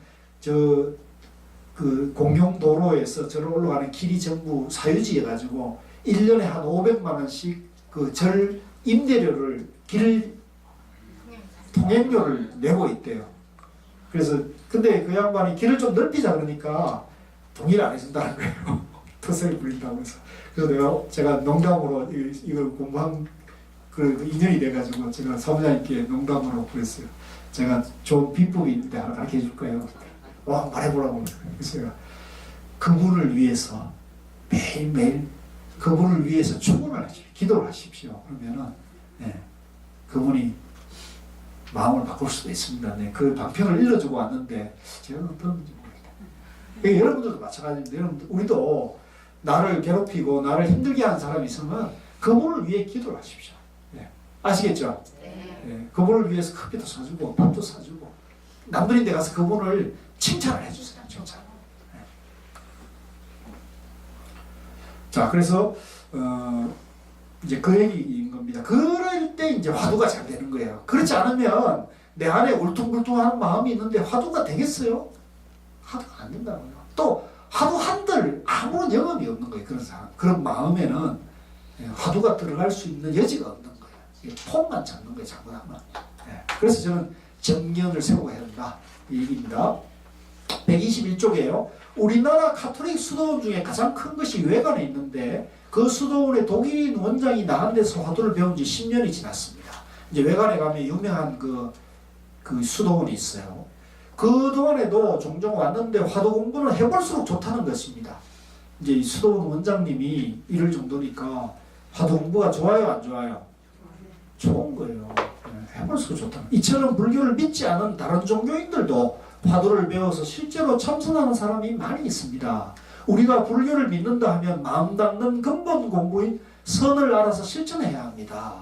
그 공용도로에서 절을 올라가는 길이 전부 사유지해 가지고 1년에 한 500만 원씩 그 절 임대료를 길 통행료를 내고 있대요. 그래서 근데 그 양반이 길을 좀 넓히자 그러니까 동의를 안 해준다는 거예요. 터세를 부린다고 해서. 그래서 제가 농담으로 이걸 공부한 그 인연이 돼가지고 제가 사무장님께 농담으로 그랬어요. 제가 좋은 비법이 있는데 하나 가르쳐 줄 거예요. 와 말해보라고. 그래서 제가 그분을 위해서 매일매일 그분을 위해서 축원을 하십시오. 기도를 하십시오. 그러면은 그분이 마음을 바꿀 수도 있습니다. 네, 그 방편을 일러주고 왔는데 제가 어떤지 모르겠다. 여러분들도 마찬가지입니다. 여러분들 우리도 나를 괴롭히고 나를 힘들게 하는 사람이 있으면 그분을 위해 기도를 하십시오. 네. 아시겠죠? 네. 그분을 위해서 커피도 사주고 밥도 사주고 남들인데 가서 그분을 칭찬을 해주세요. 칭찬. 네. 자, 그래서 이제 그 얘기인 겁니다. 그럴 때 이제 화두가 잘 되는 거예요. 그렇지 않으면 내 안에 울퉁불퉁하는 마음이 있는데 화두가 되겠어요? 화두가 안 된다고요. 또 화두 한들 아무런 영험이 없는 거예요. 그런 사람, 그런 마음에는 화두가 들어갈 수 있는 여지가 없는 거예요. 폼만 잡는 거예요. 잘못하면. 그래서 저는 정견을 세우고 해야 된다. 이 얘기입니다. 121쪽이에요. 우리나라 가톨릭 수도원 중에 가장 큰 것이 외관에 있는데 그 수도원의 독일인 원장이 나간 데서 화두를 배운 지 10년이 지났습니다. 이제 외관에 가면 유명한 그 수도원이 있어요. 그동안에도 종종 왔는데 화두 공부는 해볼수록 좋다는 것입니다. 이제 이 수도원 원장님이 이럴 정도니까 화두 공부가 좋아요, 안 좋아요? 좋은 거예요. 해볼수록 좋다는. 이처럼 불교를 믿지 않은 다른 종교인들도 화두를 배워서 실제로 참선하는 사람이 많이 있습니다. 우리가 불교를 믿는다 하면 마음 닿는 근본 공부인 선을 알아서 실천해야 합니다.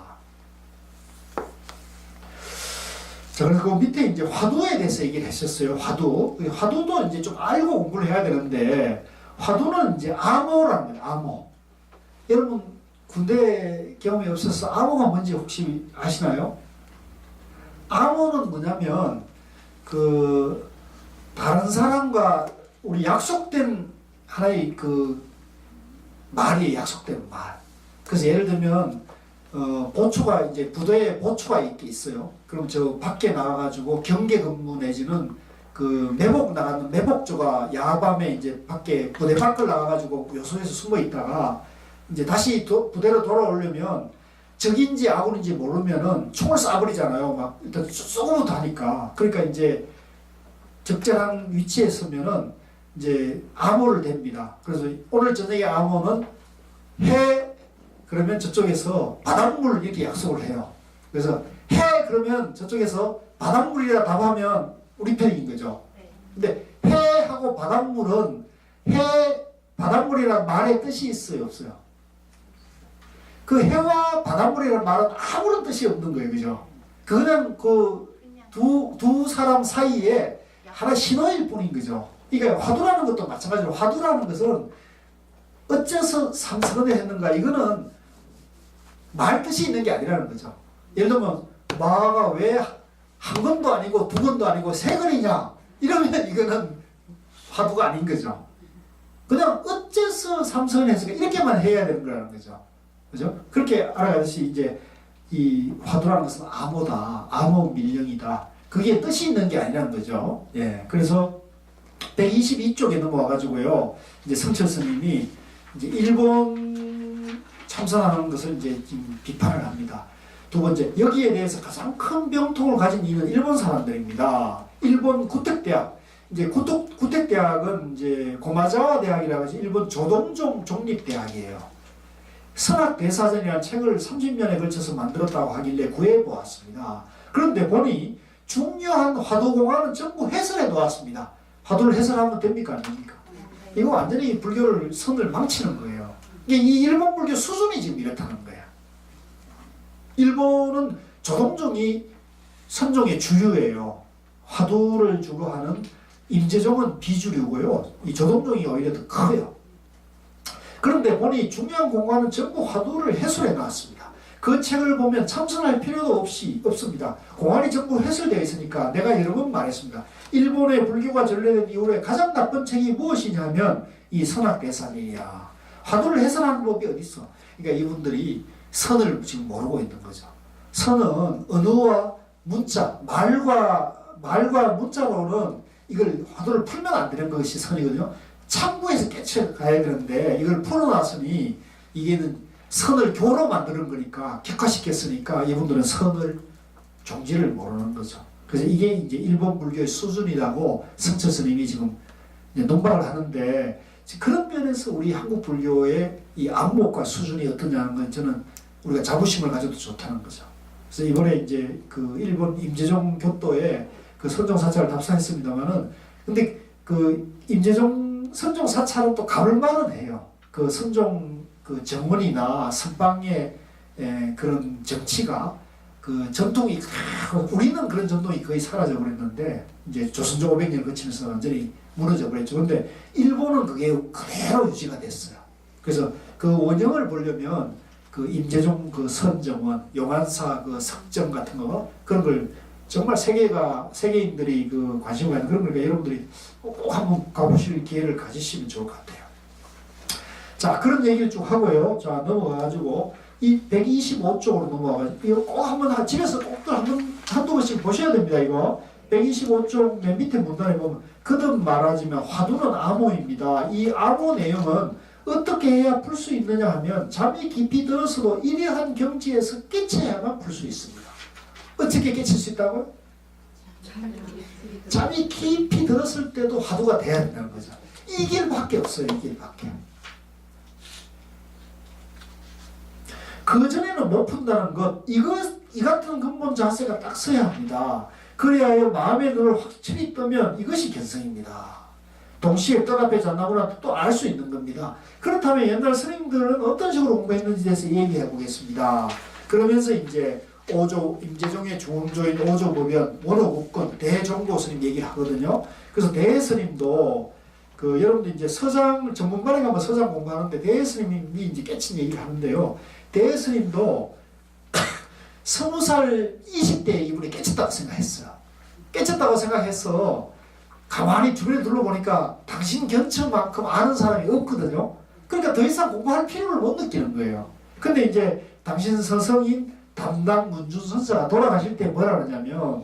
자, 그래서 그 밑에 이제 화두에 대해서 얘기를 했었어요. 화두도 이제 좀 알고 공부를 해야 되는데, 화두는 이제 암호라는 거예요. 암호. 여러분 군대 경험이 없어서 암호가 뭔지 혹시 아시나요? 암호는 뭐냐면 다른 사람과 우리 약속된 하나의 말이 약속된 말. 그래서 예를 들면 보초가 이제 부대에 보초가 이렇게 있어요. 그럼 저 밖에 나가가지고 경계 근무 내지는 매복 나가는 매복조가 야밤에 이제 밖에 부대 밖을 나가가지고 요소에서 숨어 있다가 이제 다시 부대로 돌아오려면 적인지 아군인지 모르면은 총을 쏴버리잖아요. 막 일단 쏘고부터 하니까. 그러니까 이제 적절한 위치에 서면은 이제 암호를 댑니다. 그래서 오늘 저녁에 암호는 해 그러면 저쪽에서 바닷물 이렇게 약속을 해요. 그래서 해 그러면 저쪽에서 바닷물이라 답하면 우리 편인 거죠. 근데 해하고 바닷물은 바닷물이라는 말의 뜻이 있어요, 없어요? 그 해와 바닷물이라는 말은 아무런 뜻이 없는 거예요, 그죠? 그냥 두 사람 사이에 하나 신호일 뿐인 거죠. 그러니까 화두라는 것도 마찬가지로 화두라는 것은 어째서 삼선을 했는가, 이거는 말 뜻이 있는 게 아니라는 거죠. 예를 들면 마가 왜 한 건도 아니고 두 건도 아니고 세 건이냐 이러면 이거는 화두가 아닌 거죠. 그냥 어째서 삼선을 했을까 이렇게만 해야 되는 거라는 거죠. 그죠? 그렇게 알아가듯이 이제 이 화두라는 것은 암호다, 암호 밀령이다. 그게 뜻이 있는 게 아니라는 거죠. 예, 그래서 122쪽에 넘어와가지고요. 이제 성철 스님이 이제 일본 참선하는 것을 이제 지금 비판을 합니다. 두 번째, 여기에 대해서 가장 큰 병통을 가진 이는 일본 사람들입니다. 일본 구택대학. 이제 구택대학은 이제 고마자와 대학이라고 해서 일본 조동종 종립대학이에요. 선학대사전이라는 책을 30년에 걸쳐서 만들었다고 하길래 구해보았습니다. 그런데 보니 중요한 화두공안은 전부 해설해 놓았습니다. 화두를 해설하면 됩니까? 안 됩니까? 이거 완전히 불교를 선을 망치는 거예요. 이 일본 불교 수준이 지금 이렇다는 거예요. 일본은 조동종이 선종의 주류예요. 화두를 주로 하는 임재종은 비주류고요. 이 조동종이 오히려 더 커요. 그런데 보니 중요한 공간은 전부 화두를 해설해 놨습니다. 그 책을 보면 참선할 필요도 없습니다. 공안이 전부 해설되어 있으니까 내가 여러 번 말했습니다. 일본의 불교가 전래된 이후에 가장 나쁜 책이 무엇이냐면 이 선학대산이야. 화두를 해설하는 법이 어디 있어? 그러니까 이분들이 선을 지금 모르고 있는 거죠. 선은 언어와 문자, 말과 문자로는 이걸 화두를 풀면 안 되는 것이 선이거든요. 참고해서 깨쳐가야 되는데 이걸 풀어놨으니 이게는 선을 교로 만드는 거니까 격화시켰으니까 이분들은 선을 종지를 모르는 거죠. 그래서 이게 이제 일본 불교의 수준이라고 성철 스님이 지금 논박을 하는데 그런 면에서 우리 한국 불교의 이 안목과 수준이 어떠냐는 건 저는 우리가 자부심을 가져도 좋다는 거죠. 그래서 이번에 이제 그 일본 임재종 교도에 그 선종 사찰을 답사했습니다만은 근데 그 임재종 선종 사찰은 또 가볼만은 해요. 그 선종 그 정원이나 선방의 그런 정치가 그 전통이 우리는 그런 전통이 거의 사라져 버렸는데 이제 조선조 500년 거치면서 완전히 무너져 버렸죠. 근데 일본은 그게 그대로 유지가 됐어요. 그래서 그 원형을 보려면 그 임재종 그 선정원, 용안사 그 석정 같은 거 그런 걸 정말 세계인들이 그 관심을 가는 그런 거니까 여러분들이 꼭 한번 가보실 기회를 가지시면 좋을 것 같아요. 자, 그런 얘기를 쭉 하고요. 자, 넘어가가지고 이 125쪽으로 넘어가가지고 이거 꼭 한번 집에서 꼭들 한두 번씩 보셔야 됩니다. 이거 125쪽 맨 밑에 문단에 보면 거듭 말하자면 화두는 암호입니다. 이 암호 내용은 어떻게 해야 풀 수 있느냐 하면 잠이 깊이 들어서도 이러한 경지에서 깨쳐야만 풀 수 있습니다. 어떻게 깨칠 수 있다고요? 잠이 깊이 들었을 때도 화두가 돼야 된다는 거죠. 이 길밖에 없어요. 이 길밖에. 그 전에는 못 푼다는 것, 이 같은 근본 자세가 딱 서야 합니다. 그래야 마음의 눈을 확실히 뜨면 이것이 견성입니다. 동시에 떡 앞에 잔나무나 또 알 수 있는 겁니다. 그렇다면 옛날 스님들은 어떤 식으로 공부했는지에 대해서 얘기해 보겠습니다. 그러면서 이제 오조, 임재종의 중흥조인 오조보변, 원호국권, 대종고 스님 얘기를 하거든요. 그래서 대스님도 여러분들 이제 서장, 전문가에 가면 서장 공부하는데 대스님이 이제 깨친 얘기를 하는데요. 대스님도 20살 20대에 이분이 깨쳤다고 생각했어요. 깨쳤다고 생각해서 가만히 주변에 둘러보니까 당신 견처만큼 아는 사람이 없거든요. 그러니까 더 이상 공부할 필요를 못 느끼는 거예요. 근데 이제 당신 서성인 담당 문준선사가 돌아가실 때 뭐라 그러냐면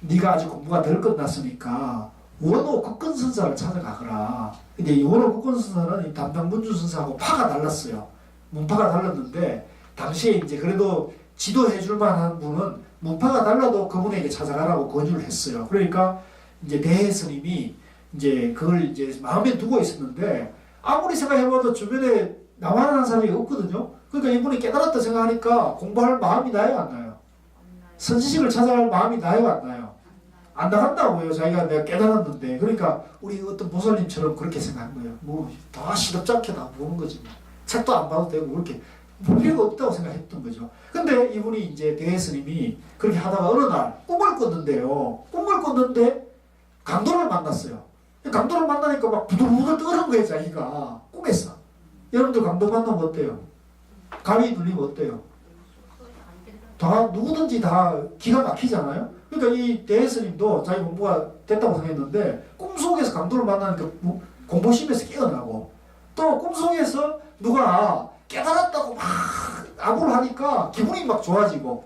네가 아직 공부가 덜 끝났으니까 원호 국건선사를 찾아가거라. 근데 이 원호 국건선사는 이 담당 문준선사하고 파가 달랐어요. 문파가 달랐는데 당시에 이제 그래도 지도해 줄 만한 분은 문파가 달라도 그분에게 찾아가라고 권유를 했어요. 그러니까 이제 대스님이 이제 그걸 이제 마음에 두고 있었는데 아무리 생각해봐도 주변에 나만 아는 사람이 없거든요. 그러니까 이분이 깨달았다 생각하니까 공부할 마음이 나요, 안 나요? 선지식을 찾아갈 마음이 나요, 안 나요? 안 나간다고요. 자기가 내가 깨달았는데. 그러니까 우리 어떤 보살님처럼 그렇게 생각한 거예요. 뭐 다 시덥지 않게 다 보는 거지. 책도 안 봐도 되고 그렇게 볼 필요가 없다고 생각했던 거죠. 근데 이분이 이제 대스님이 그렇게 하다가 어느 날 꿈을 꿨는데요. 꿈을 꿨는데 강도를 만났어요. 강도를 만나니까 막 부들부들 떠는 거예요, 자기가. 꿈에서. 여러분들 강도 만나면 어때요? 감이 눌리면 어때요? 다 누구든지 다 기가 막히잖아요. 그러니까 이 대스님도 자기 공부가 됐다고 생각했는데 꿈속에서 강도를 만나니까 공포심에서 깨어나고 또 꿈속에서 누가 깨달았다고 막 아부를 하니까 기분이 막 좋아지고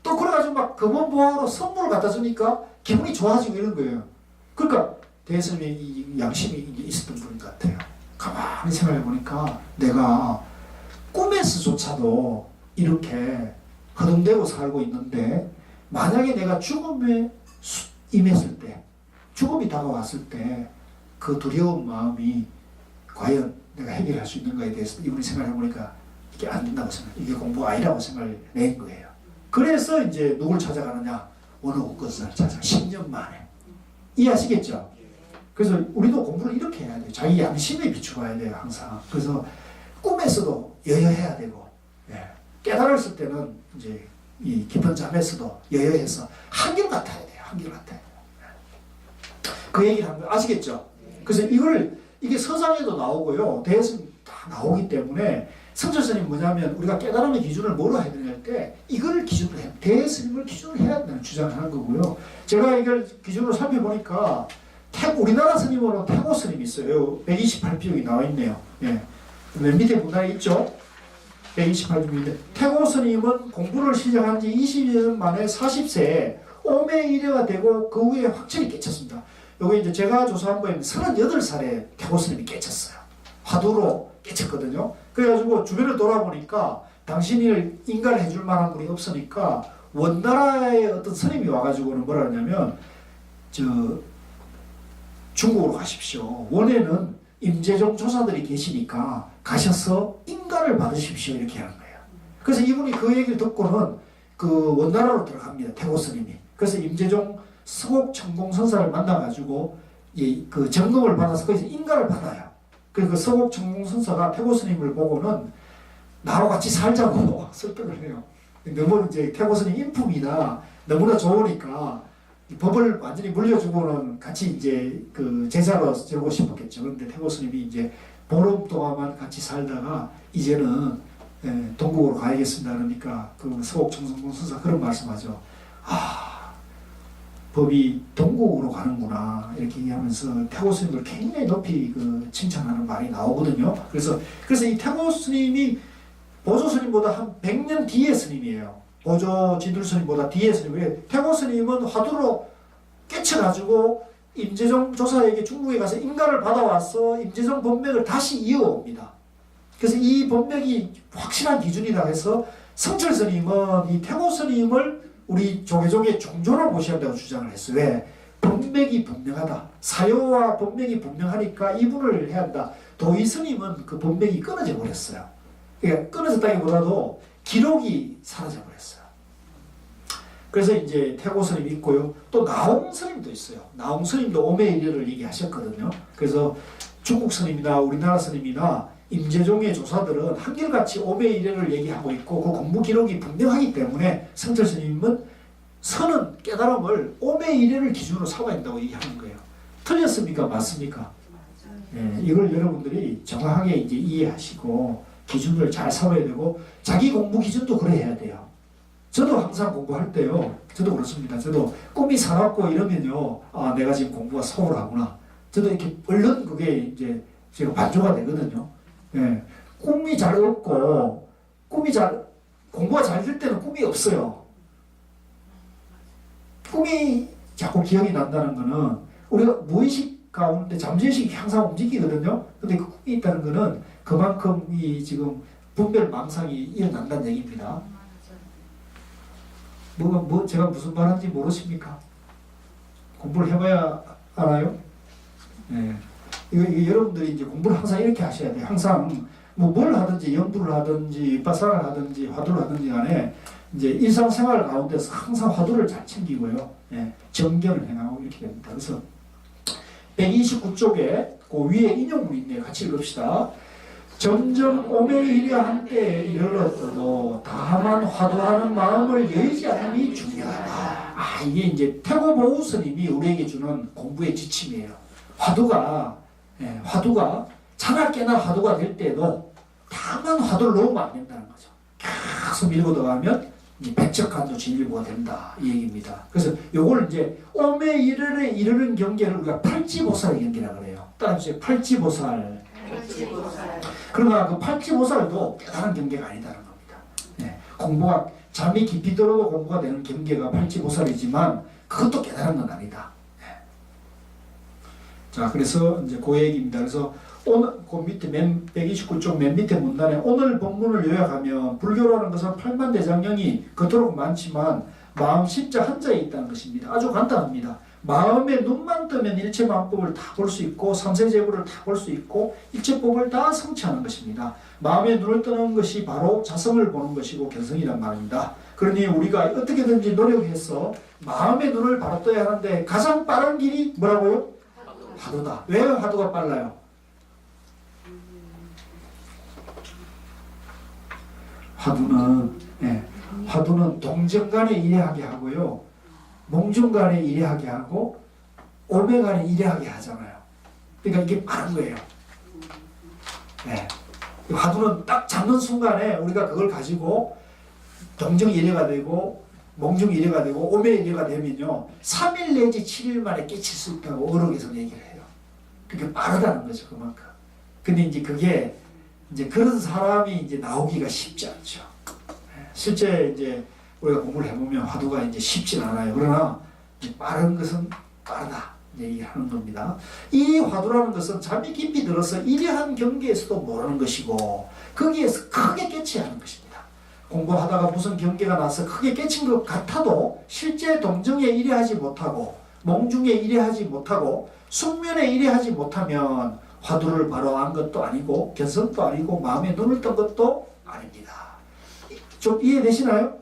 또 그래가지고 막 금원보화로 선물을 갖다 주니까 기분이 좋아지고 이런 거예요. 그러니까 대스님의 이 양심이 있었던 분 같아요. 가만히 생각해 보니까 내가 꿈에서조차도 이렇게 허둥대고 살고 있는데 만약에 내가 죽음에 임했을 때 죽음이 다가왔을 때 그 두려운 마음이 과연 내가 해결할 수 있는가에 대해서 이분이 생각해 보니까 이게 안 된다고 생각, 이게 공부가 아니라고 생각을 낸 거예요. 그래서 이제 누굴 찾아가느냐? 원호국건선을 찾아 10년 만에. 이해하시겠죠? 그래서 우리도 공부를 이렇게 해야 돼요. 자기 양심에 비추어야 돼요, 항상. 그래서 꿈에서도 여여해야 되고, 예. 깨달았을 때는 이제 이 깊은 잠에서도 여여해서 한결 같아야 돼요. 한결 같아야 돼요. 그 얘기를 한 거 아시겠죠? 그래서 이게 서상에도 나오고요. 대에서 다 나오기 때문에 성철스님 뭐냐면 우리가 깨달음의 기준을 뭐로 해야 되냐 할 때 이걸 기준으로 해요. 대스님을 기준으로 해야 된다는 주장을 하는 거고요. 제가 이걸 기준으로 살펴보니까 우리나라 스님으로 태고 스님이 있어요. 128비용이 나와 있네요. 예. 맨 밑에 문단에 있죠. 128비용인데 태고 스님은 공부를 시작한 지 20년 만에 40세에 오매이래가 되고 그 후에 확실히 깨쳤습니다. 여기 이제 제가 조사한 거에 38살에 태고 스님이 깨쳤어요. 화두로 깨쳤거든요. 그래가지고 주변을 돌아보니까 당신을 인가를 해줄 만한 분이 없으니까 원나라의 어떤 스님이 와가지고는 뭐라 하냐면 중국으로 가십시오. 원에는 임재종 조사들이 계시니까 가셔서 인가를 받으십시오. 이렇게 하는 거예요. 그래서 이분이 그 얘기를 듣고는 그 원나라로 들어갑니다. 태고 스님이. 그래서 임재종 서곡천공선사를 만나가지고 그 점검을 받아서 거기서 인가를 받아요. 그래서 그 서곡천공선사가 태고 스님을 보고는 나로 같이 살자고 설득을 해요. 너무 이제 태고 스님 인품이나 너무나 좋으니까 법을 완전히 물려주고는 같이 이제 그 제자로 들고 싶었겠죠. 그런데 태고 스님이 이제 보름 동안만 같이 살다가 이제는 동국으로 가야겠습니다. 그러니까 그 서곡천공선사 그런 말씀하죠. 법이 동국으로 가는구나 이렇게 얘기하면서 태고 스님을 굉장히 높이 칭찬하는 말이 나오거든요. 그래서 이 태고 스님이 보조 스님보다 한 100년 뒤에 스님이에요. 보조 지둘 스님보다 뒤에 스님이에요. 태고 스님은 화두로 깨쳐가지고 임재정 조사에게 중국에 가서 인가를 받아와서 임재정 법맥을 다시 이어옵니다. 그래서 이 법맥이 확실한 기준이라 해서 성철 스님은 이 태고 스님을 우리 조계종의 종조로 모셔야 한다고 주장을 했어요. 왜? 법맥이 분명하다. 사요와 법맥이 분명하니까 이분을 해야 한다. 도의 스님은 그 법맥이 끊어져 버렸어요. 그러니까 끊어졌다기보다도 기록이 사라져 버렸어요. 그래서 이제 태고 스님이 있고요. 또 나홍 스님도 있어요. 나홍 스님도 오매이래를 얘기하셨거든요. 그래서 중국 스님이나 우리나라 스님이나 임재종의 조사들은 한결같이 오매이래를 얘기하고 있고 그 공부 기록이 분명하기 때문에 성철 스님은 선은 깨달음을 오매이래를 기준으로 삼아야 된다고 얘기하는 거예요. 틀렸습니까? 맞습니까? 예, 이걸 여러분들이 정확하게 이제 이해하시고 기준을 잘 삼아야 되고 자기 공부 기준도 그래 해야 돼요. 저도 항상 공부할 때요. 저도 그렇습니다. 저도 꿈이 사납고 이러면요. 아, 내가 지금 공부가 소홀하구나. 저도 이렇게 얼른 그게 이제 제가 반조가 되거든요. 예, 꿈이 잘 없고 공부가 잘 될 때는 꿈이 없어요. 꿈이 자꾸 기억이 난다는 거는 우리가 무의식 가운데 잠재의식이 항상 움직이거든요. 근데 그 꿈이 있다는 거는 그만큼 이 지금 분별 망상이 일어난다는 얘기입니다. 제가 무슨 말하는지 모르십니까? 공부를 해봐야 알아요? 예. 이거 여러분들이 이제 공부를 항상 이렇게 하셔야 돼요. 항상 뭘 하든지 연구를 하든지 바사를 하든지 화두를 하든지 간에 이제 일상생활 가운데서 항상 화두를 잘 챙기고요. 예, 정견을 행하고 이렇게 됩니다. 그래서 129쪽에 그 위에 인용문이 있네요. 같이 읽읍시다. 점점 오매이려 한때 이르렀어도 다만 화두하는 마음을 여의지 않음이 중요하다. 아, 이게 이제 태고보우 스님이 우리에게 주는 공부의 지침이에요. 화두가 자나깨나 화두가 될 때도 다만 화두를 놓으면 안 된다는 거죠. 계속 밀고 들어가면 백척간도 진일보가 된다 이 얘기입니다. 그래서 요걸 이제 오매이르에 이르는 경계를 우리가 팔지보살의 경계라 그래요. 따라서 팔지보살. 그러나 그 팔지보살도 깨달은 경계가 아니다는 겁니다. 네, 공부가 잠이 깊이 들어도 공부가 되는 경계가 팔지보살이지만 그것도 깨달은 건 아니다. 네. 자, 그래서 이제 그 얘기입니다. 그래서 오늘 그 밑에 129쪽 맨 밑에 문단에 오늘 본문을 요약하면 불교라는 것은 팔만대장경이 그토록 많지만 마음 십자 한자에 있다는 것입니다. 아주 간단합니다. 마음에 눈만 뜨면 일체만법을 다 볼 수 있고 삼세제부를 다 볼 수 있고 일체법을 다 성취하는 것입니다. 마음에 눈을 뜨는 것이 바로 자성을 보는 것이고 견성이란 말입니다. 그러니 우리가 어떻게든지 노력해서 마음의 눈을 바로 떠야 하는데 가장 빠른 길이 뭐라고요? 화두다. 왜 화두가 빨라요? 화두는 동정간에 일해하게 하고요. 몽중간에 일해하게 하고 오매간에 일해하게 하잖아요. 그러니까 이게 빠른 거예요. 네. 화두는 딱 잡는 순간에 우리가 그걸 가지고 동정 일해가 되고 몽중 일해가 되고 오매 일해가 되면요 3일 내지 7일 만에 깨칠 수 있다고 어록에서 얘기를 해요. 그게 빠르다는 거죠, 그만큼. 근데 이제 그게 이제 그런 사람이 이제 나오기가 쉽지 않죠. 실제 이제 우리가 공부를 해보면 화두가 이제 쉽진 않아요. 그러나 빠른 것은 빠르다 얘기하는 겁니다. 이 화두라는 것은 잠이 깊이 들어서 이러한 경계에서도 모르는 것이고 거기에서 크게 깨쳐야 하는 것입니다. 공부하다가 무슨 경계가 나서 크게 깨친 것 같아도 실제 동정에 일해하지 못하고 몽중에 일해하지 못하고 숙면에 일해하지 못하면 화두를 바로 안 것도 아니고 견성도 아니고 마음에 눈을 뜬 것도 아닙니다. 좀 이해되시나요?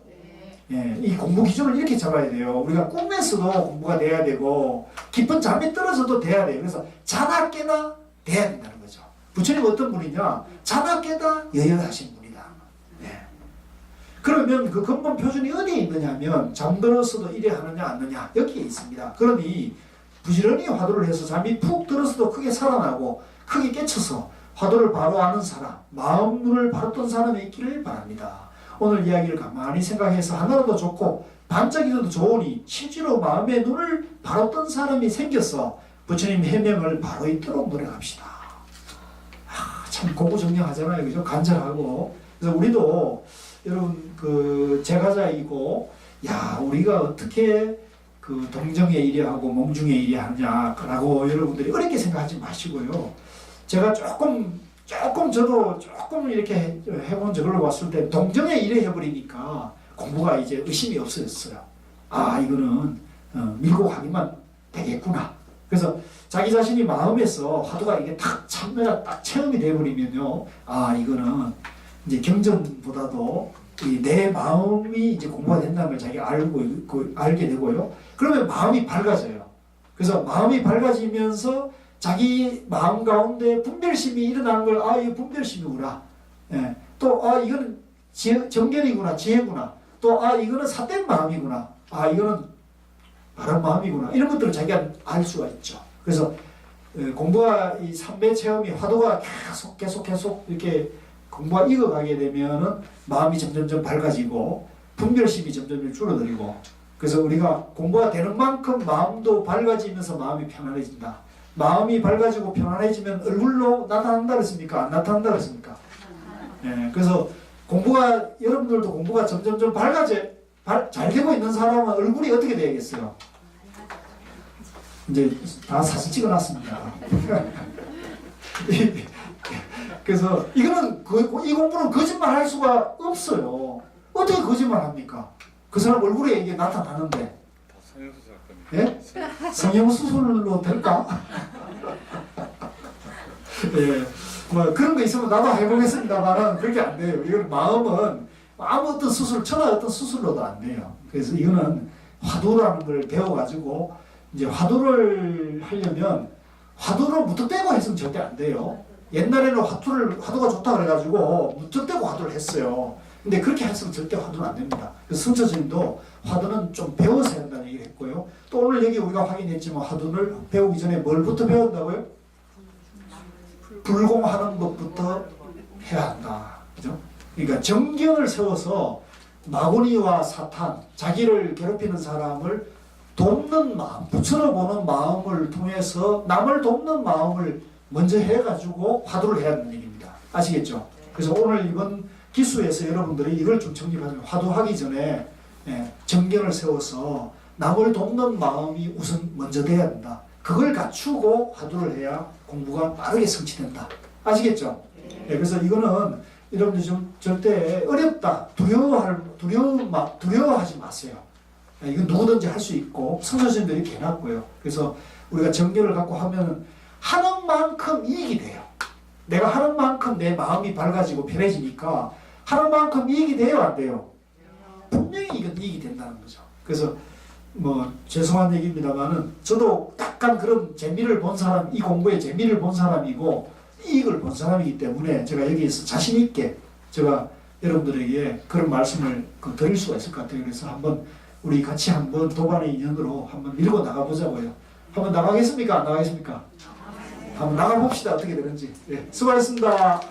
네. 이 공부 기준을 이렇게 잡아야 돼요. 우리가 꿈에서도 공부가 돼야 되고 깊은 잠에 떨어져도 돼야 돼요. 그래서 자나 깨나 돼야 된다는 거죠. 부처님 어떤 분이냐? 자나 깨나 여열하신 분이다. 네. 그러면 그 근본 표준이 어디에 있느냐면 잠들어서도 이래 하느냐 안 하느냐 여기에 있습니다. 그러니 부지런히 화두를 해서 잠이 푹 들어서도 크게 살아나고 크게 깨쳐서 화두를 바로 아는 사람, 마음 눈을 바로 뜬 사람이 있기를 바랍니다. 오늘 이야기를 가만히 생각해서 하나라도 좋고 반짝이라도 좋으니 실제로 마음의 눈을 바로 뜬 사람이 생겨서 부처님 해명을 바로 있도록 노력합시다. 참 고구정령하잖아요. 그죠? 간절하고. 그래서 우리도 여러분 그 제가자이고 야 우리가 어떻게 그 동정의 일이하고 몽중의 일이 하냐라고 여러분들이 어렵게 생각하지 마시고요. 제가 조금 저도 조금 이렇게 해본 적을 봤을 때 동정의 일을 해버리니까 공부가 이제 의심이 없어졌어요. 아 이거는 밀고 가기만 되겠구나. 그래서 자기 자신이 마음에서 화두가 이게 딱 참여가 딱 체험이 돼버리면요. 아 이거는 이제 경전보다도 내 마음이 이제 공부가 된다는 걸 자기가 알게 되고요. 그러면 마음이 밝아져요. 그래서 마음이 밝아지면서 자기 마음 가운데 분별심이 일어나는 걸, 아, 이거 분별심이구나. 예. 또, 아, 이거는 정결이구나, 지혜구나. 또, 아, 이거는 삿된 마음이구나. 아, 이거는 바른 마음이구나. 이런 것들을 자기가 알 수가 있죠. 그래서 공부가 이 삼배 체험이 화두가 계속 이렇게 공부가 익어가게 되면은 마음이 점점점 밝아지고 분별심이 점점 줄어들고 그래서 우리가 공부가 되는 만큼 마음도 밝아지면서 마음이 편안해진다. 마음이 밝아지고 편안해지면 얼굴로 나타난다 그랬습니까? 안 나타난다 그랬습니까? 예, 그래서 여러분들도 공부가 점점점 잘 되고 있는 사람은 얼굴이 어떻게 되겠어요? 이제 다 사진 찍어놨습니다. 그래서 이거는 이 공부는 거짓말 할 수가 없어요. 어떻게 거짓말 합니까? 그 사람 얼굴에 이게 나타나는데. 성형수술 할 겁니다. 예? 성형수술로 될까? 예. 뭐 그런 거 있으면 나도 해보겠습니다만은 그렇게 안 돼요. 이건 마음은 아무 어떤 수술, 천하 어떤 수술로도 안 돼요. 그래서 이거는 화두라는 걸 배워가지고 이제 화두를 하려면 화두로 무턱대고 했으면 절대 안 돼요. 옛날에는 화두가 좋다 그래가지고 무턱대고 화두를 했어요. 근데 그렇게 했으면 절대 화두는 안 됩니다. 그래서 성처스님도 화두는 좀 배워서 해야 한다는 얘기를 했고요. 또 오늘 여기 우리가 확인했지만 화두를 배우기 전에 뭘부터 배운다고요? 불공하는 것부터 해야 한다. 그죠? 그러니까 정견을 세워서 마구니와 사탄, 자기를 괴롭히는 사람을 돕는 마음, 부처로 보는 마음을 통해서 남을 돕는 마음을 먼저 해가지고 화두를 해야 하는 얘기입니다. 아시겠죠? 그래서 오늘 이번 기수에서 여러분들이 이걸 좀 정립하면 화두하기 전에 정견을 세워서 남을 돕는 마음이 우선 먼저 돼야 된다. 그걸 갖추고 화두를 해야 공부가 빠르게 성취된다. 아시겠죠? 네, 그래서 이거는 여러분들 좀 절대 어렵다, 두려워하지 마세요. 이건 누구든지 할 수 있고 선생님들이 이렇게 해놨고요. 그래서 우리가 정견을 갖고 하면 하는 만큼 이익이 돼요. 내가 하는 만큼 내 마음이 밝아지고 편해지니까 하는 만큼 이익이 돼요, 안 돼요? 분명히 이건 이익이 된다는 거죠. 그래서 뭐 죄송한 얘기입니다만은 저도 약간 그런 재미를 본 사람, 이 공부에 재미를 본 사람이고 이익을 본 사람이기 때문에 제가 여기에서 자신 있게 제가 여러분들에게 그런 말씀을 드릴 수가 있을 것 같아요. 그래서 한번 우리 같이 한번 도반의 인연으로 한번 밀고 나가보자고요. 한번 나가겠습니까? 안 나가겠습니까? 한번 나가봅시다. 어떻게 되는지. 네, 수고하셨습니다.